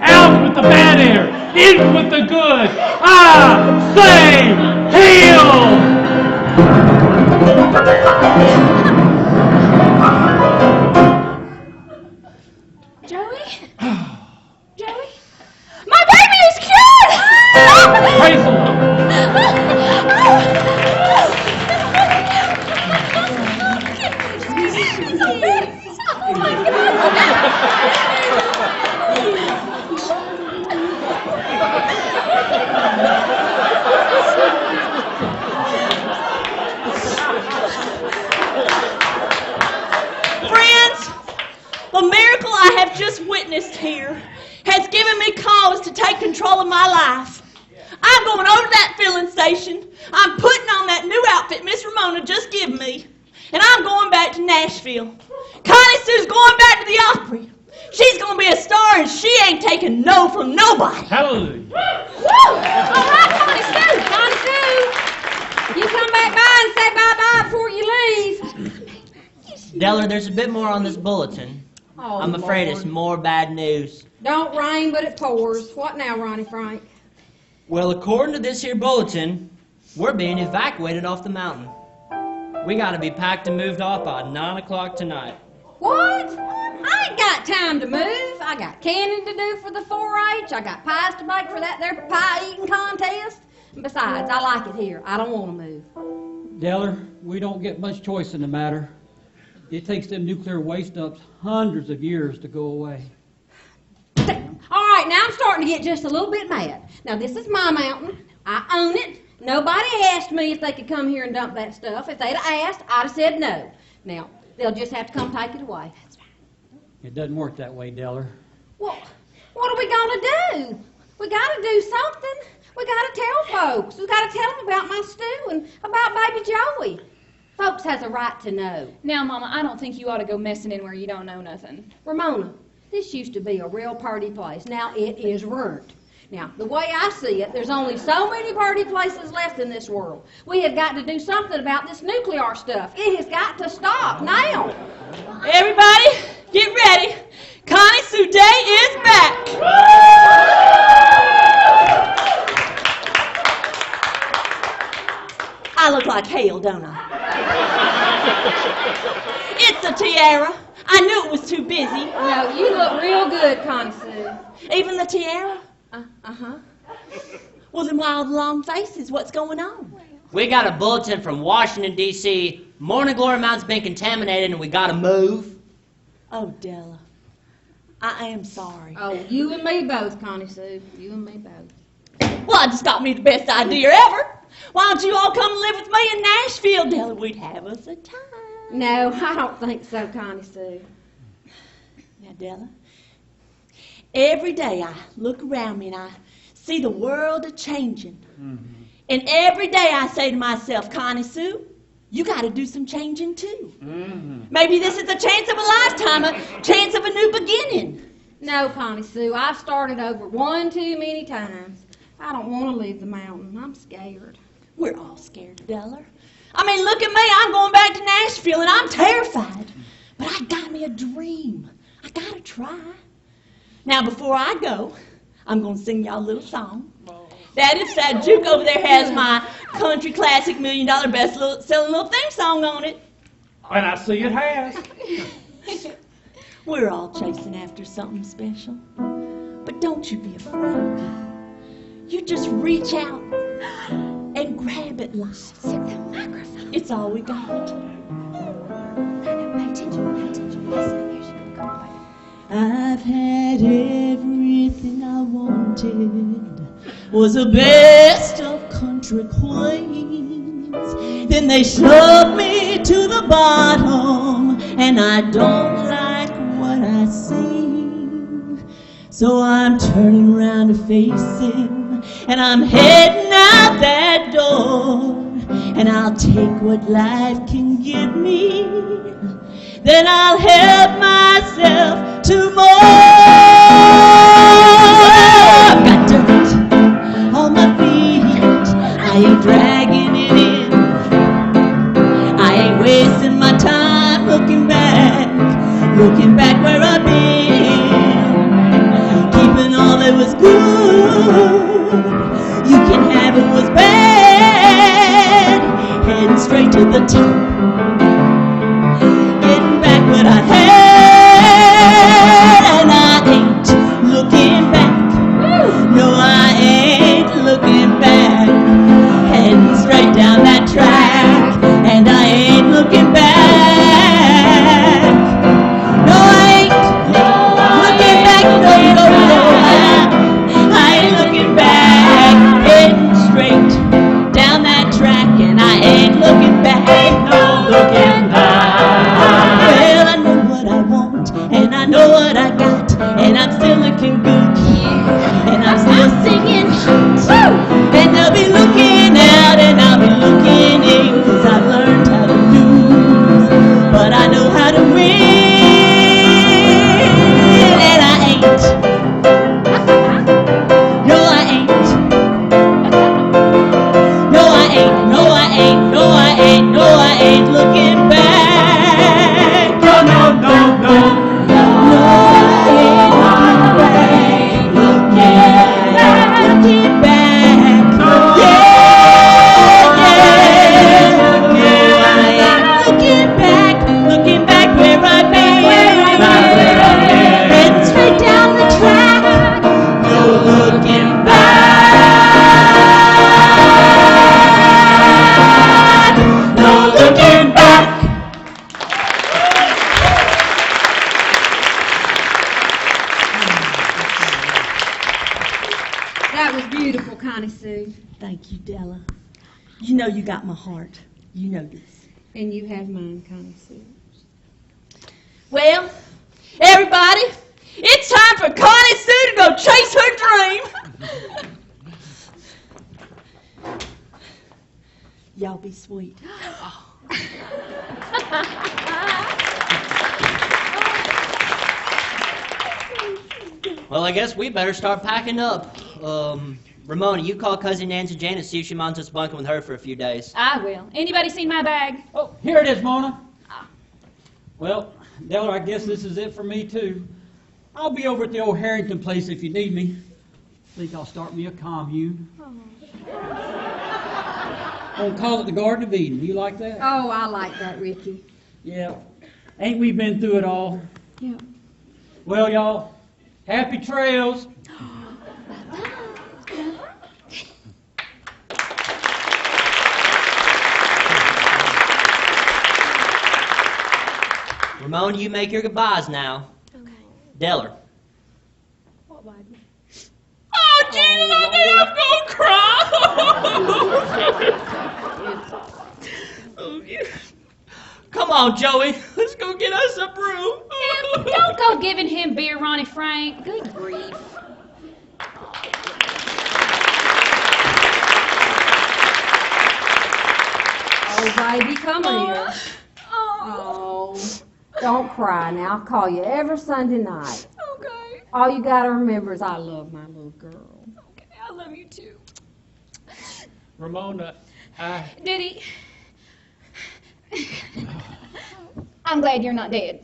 Out with the bad air, in with the good. I say, heal! Joey? Joey? My baby is cured! Praise the Lord. Oh my God! Friends, the miracle I have just witnessed here has given me cause to take control of my life. I'm going over to that filling station. I'm putting on that new outfit Miss Ramona just gave me. And I'm going back to Nashville. Connie Sue's going back to the Opry. She's going to be a star and she ain't taking no from nobody. Hallelujah. Woo! All right, Connie Sue. Connie Sue. You come back by and say bye-bye before you leave. Della, there's a bit more on this bulletin. Oh, I'm afraid Lord. it's more bad news. Don't rain, but it pours. What now, Ronnie Frank? Well, according to this here bulletin, we're being evacuated off the mountain. We gotta be packed and moved off by 9 o'clock tonight. What? I ain't got time to move. I got canning to do for the 4-H. I got pies to bake for that there pie-eating contest. And besides, I like it here. I don't want to move. Della, we don't get much choice in the matter. It takes them nuclear waste dumps hundreds of years to go away. All right, now I'm starting to get just a little bit mad. Now, this is my mountain. I own it. Nobody asked me if they could come here and dump that stuff. If they'd have asked, I'd have said no. Now, they'll just have to come take it away. That's right. It doesn't work that way, Della. Well, what are we going to do? We got to do something. We got to tell folks. We got to tell them about my stew and about baby Joey. Folks has a right to know. Now, Mama, I don't think you ought to go messing in where you don't know nothing. Ramona, this used to be a real party place. Now it is ruined. Now, the way I see it, there's only so many party places left in this world. We have got to do something about this nuclear stuff. It has got to stop now. Everybody, get ready. Connie Sue Day is back. I look like hell, don't I? It's a tiara. I knew it was too busy. No, you look real good, Connie Sue. Even the tiara? Uh-huh. Well, then why all the long faces? What's going on? We got a bulletin from Washington, D.C. Morning Glory Mountain's been contaminated and we gotta move. Oh, Della, I am sorry. Oh, you and me both, Connie Sue. You and me both. Well, I just got me the best idea ever. Why don't you all come live with me in Nashville, Della? We'd have us a time. No, I don't think so, Connie Sue. Now, Della, every day I look around me and I see the world a-changing. Mm-hmm. And every day I say to myself, Connie Sue, you got to do some changing too. Mm-hmm. Maybe this is a chance of a lifetime, a chance of a new beginning. No, Connie Sue, I've started over one too many times. I don't want to leave the mountain. I'm scared. We're all scared, Della. I mean, look at me. I'm going back to Nashville, and I'm terrified. But I got me a dream. I got to try. Now, before I go, I'm going to sing y'all a little song. That Juke over there has my country classic $1 million best-selling little theme song on it. And I see it has. We're all chasing after something special. But don't you be afraid. You just reach out and grab it, life. It's all we got. Pay attention. Listen, here she comes. I've had everything I wanted. Was the best of country queens. Then they shoved me to the bottom, and I don't like what I see. So I'm turning around to face him, and I'm heading out that door. And I'll take what life can give me, then I'll help myself to more. I've got dirt on my feet, I ain't dragging it in. I ain't wasting my time looking back where I've been. Keeping all that was good, you can have it was bad. Heading straight to the top, getting back what I had, and I ain't looking back. No, I ain't looking back. Heading straight down that track, and I ain't looking back. No, I ain't looking back. No, I ain't looking back. Heading straight down that track, and I ain't looking back. No looking back. Well, I know what I want, and I know what I got, and I'm still looking good, and I'm still singing hot. And I'll be looking out, and I'll be looking in, 'cause I've learned how to lose, but I know how to win, and I ain't. No, I ain't. No, I ain't. No, I ain't. No, I ain't. No, I ain't looking back. No, no, no, no. No, I ain't looking back. Looking back. Yeah, yeah. Looking back where I've been. Heading straight down the track. No looking back. No looking back. That was beautiful, Connie Sue. Thank you, Della. You know you got my heart. You know this. And you have mine, Connie Sue. Well, everybody, it's time for Connie Sue to go chase her dream. Y'all be sweet. Well, I guess we better start packing up. Ramona, you call Cousin Nancy Jane and see if she minds us bunking with her for a few days. I will. Anybody seen my bag? Oh, here it is, Mona. Well, Della, I guess this is it for me, too. I'll be over at the old Harrington place if you need me. Think I'll start me a commune. I'll call it the Garden of Eden. Do you like that? Oh, I like that, Ricky. Yeah. Ain't we been through it all? Yeah. Well, y'all, happy trails. Ramona, you make your goodbyes now. Okay. Della. What, baby? Oh, Jesus, I think I'm gonna cry. Oh, yeah. Come on, Joey. Let's go get us a brew. Now, don't go giving him beer, Ronnie Frank. Good grief. Oh, baby, come here. Oh. Oh, don't cry now. I'll call you every Sunday night. Okay. All you gotta remember is I love my little girl. Okay, I love you too. Ramona, Diddy. I'm glad you're not dead.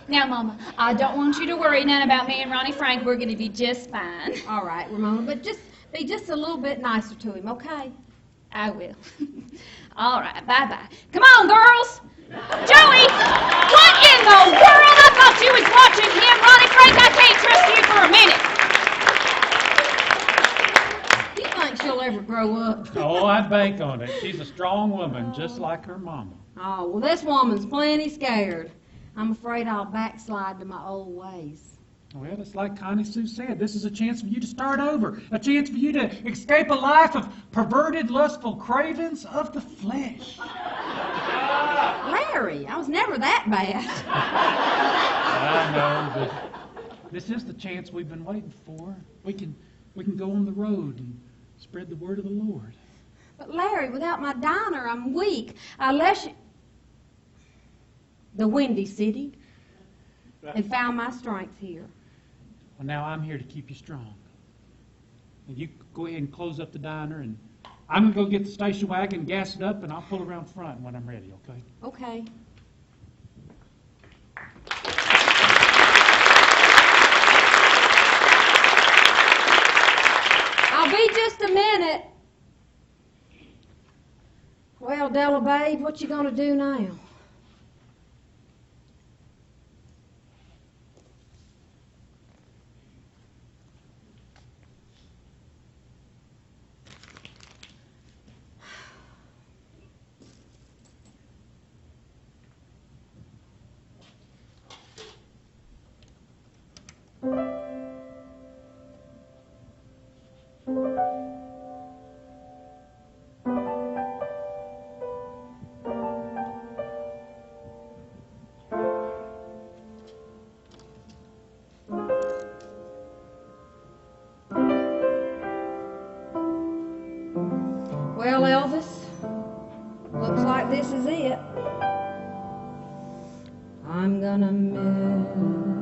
Now, Mama, I don't want you to worry none about me and Ronnie Frank. We're going to be just fine. All right, Ramona, but just be just a little bit nicer to him, okay? I will. All right, bye-bye. Come on, girls. Joey, what in the world? I thought you was watching him. Ronnie Frank, I can't trust you for a minute. Do you think she'll ever grow up? oh, I'd bank on it. She's a strong woman, just like her mama. Oh, well, this woman's plenty scared. I'm afraid I'll backslide to my old ways. Well, it's like Connie Sue said. This is a chance for you to start over. A chance for you to escape a life of perverted, lustful cravings of the flesh. Larry, I was never that bad. I know, but this is the chance we've been waiting for. We can go on the road and spread the word of the Lord. But Larry, without my diner, I'm weak. I left the Windy City and found my strength here. Well, now I'm here to keep you strong. And you go ahead and close up the diner, and I'm going to go get the station wagon, gas it up, and I'll pull around front when I'm ready, okay? Okay. I'll be just a minute. Well, Della, babe, what you gonna do now? Well, Elvis, looks like this is it. I'm gonna miss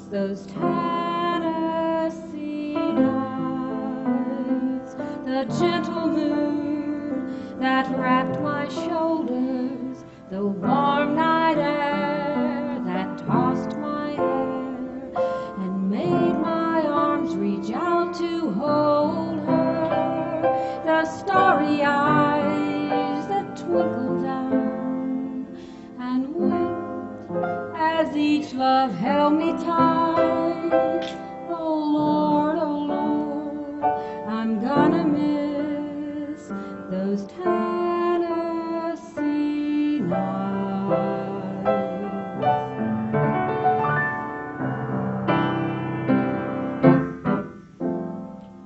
those Tennessee nights, the gentle moon that wrapped my shoulders, the warm night air that tossed my hair and made my arms reach out to hold her, the starry eyes that twinkle down and winked as each love held me tight. Oh Lord, I'm gonna miss those Tennessee nights.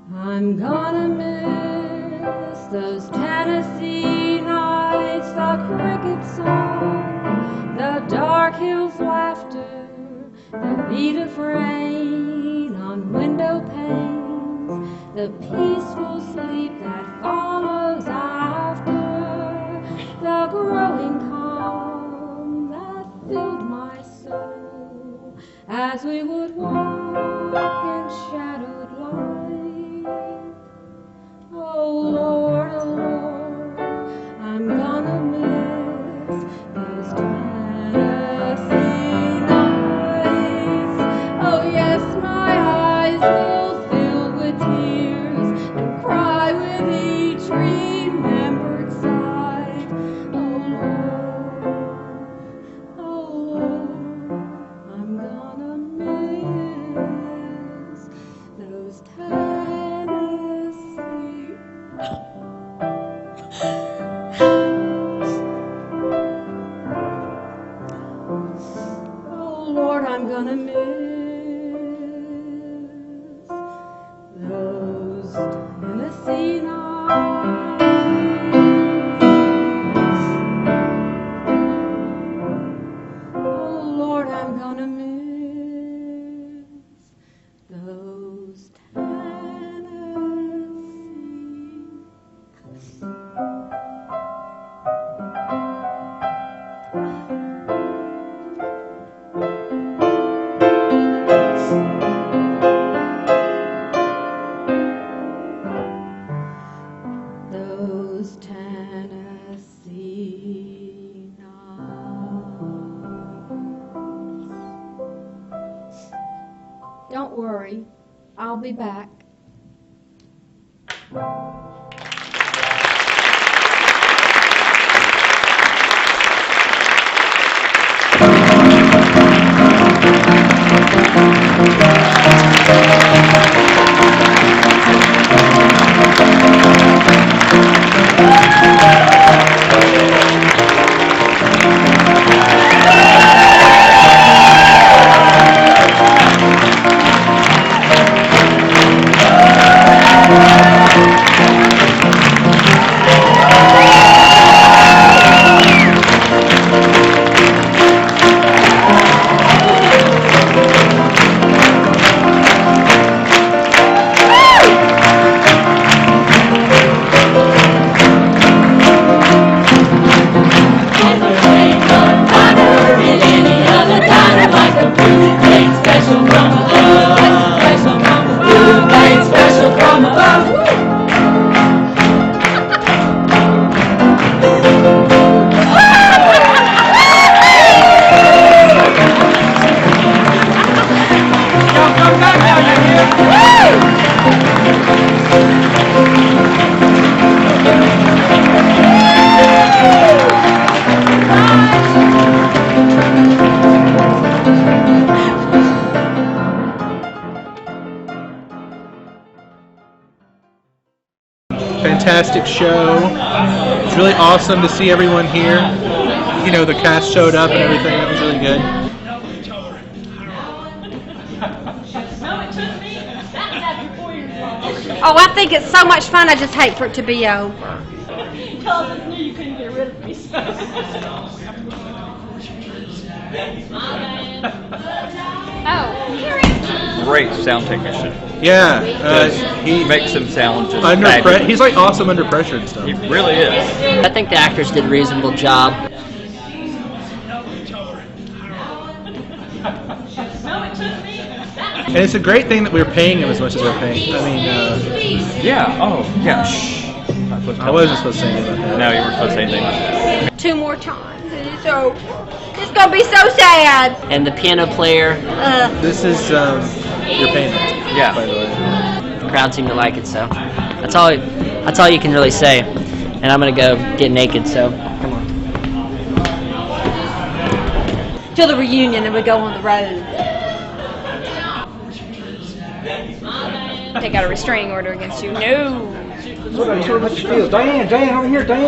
I'm gonna miss those Tennessee nights, the cricket song, the dark hills laughter, the beat of rain on window panes, the peaceful sleep that follows after, the growing calm that filled my soul as we would walk in shadowed light. Oh Lord, I'm gonna miss those Tennessee nights. Oh yes, my eyes will fill with tears and cry with each remembered sight. Oh Lord, I'm gonna miss those Tennessee. I'll be back. Fantastic show. It's really awesome to see everyone here. You know, the cast showed up and everything. It was really good. Oh, I think it's so much fun. I just hate for it to be over. Because I knew you couldn't get rid of me. Oh, Harry. Great sound technician. Yeah, He makes him sound just under fabulous. he's like awesome under pressure and stuff. He really is. I think the actors did a reasonable job. And it's a great thing that we're paying him as much as we're paying. I mean, Yeah. Oh, yeah. Shh. I wasn't supposed to say anything about that. No, you weren't supposed to say anything. 2 more times and it's over. It's gonna be so sad. And the piano player, This is your payment. Yeah. By the way. the crowd seemed to like it, so that's all you can really say. And I'm gonna go get naked, so come on. Till the reunion and we go on the road. Take out a restraining order against you. No. Diane, over here, Diane.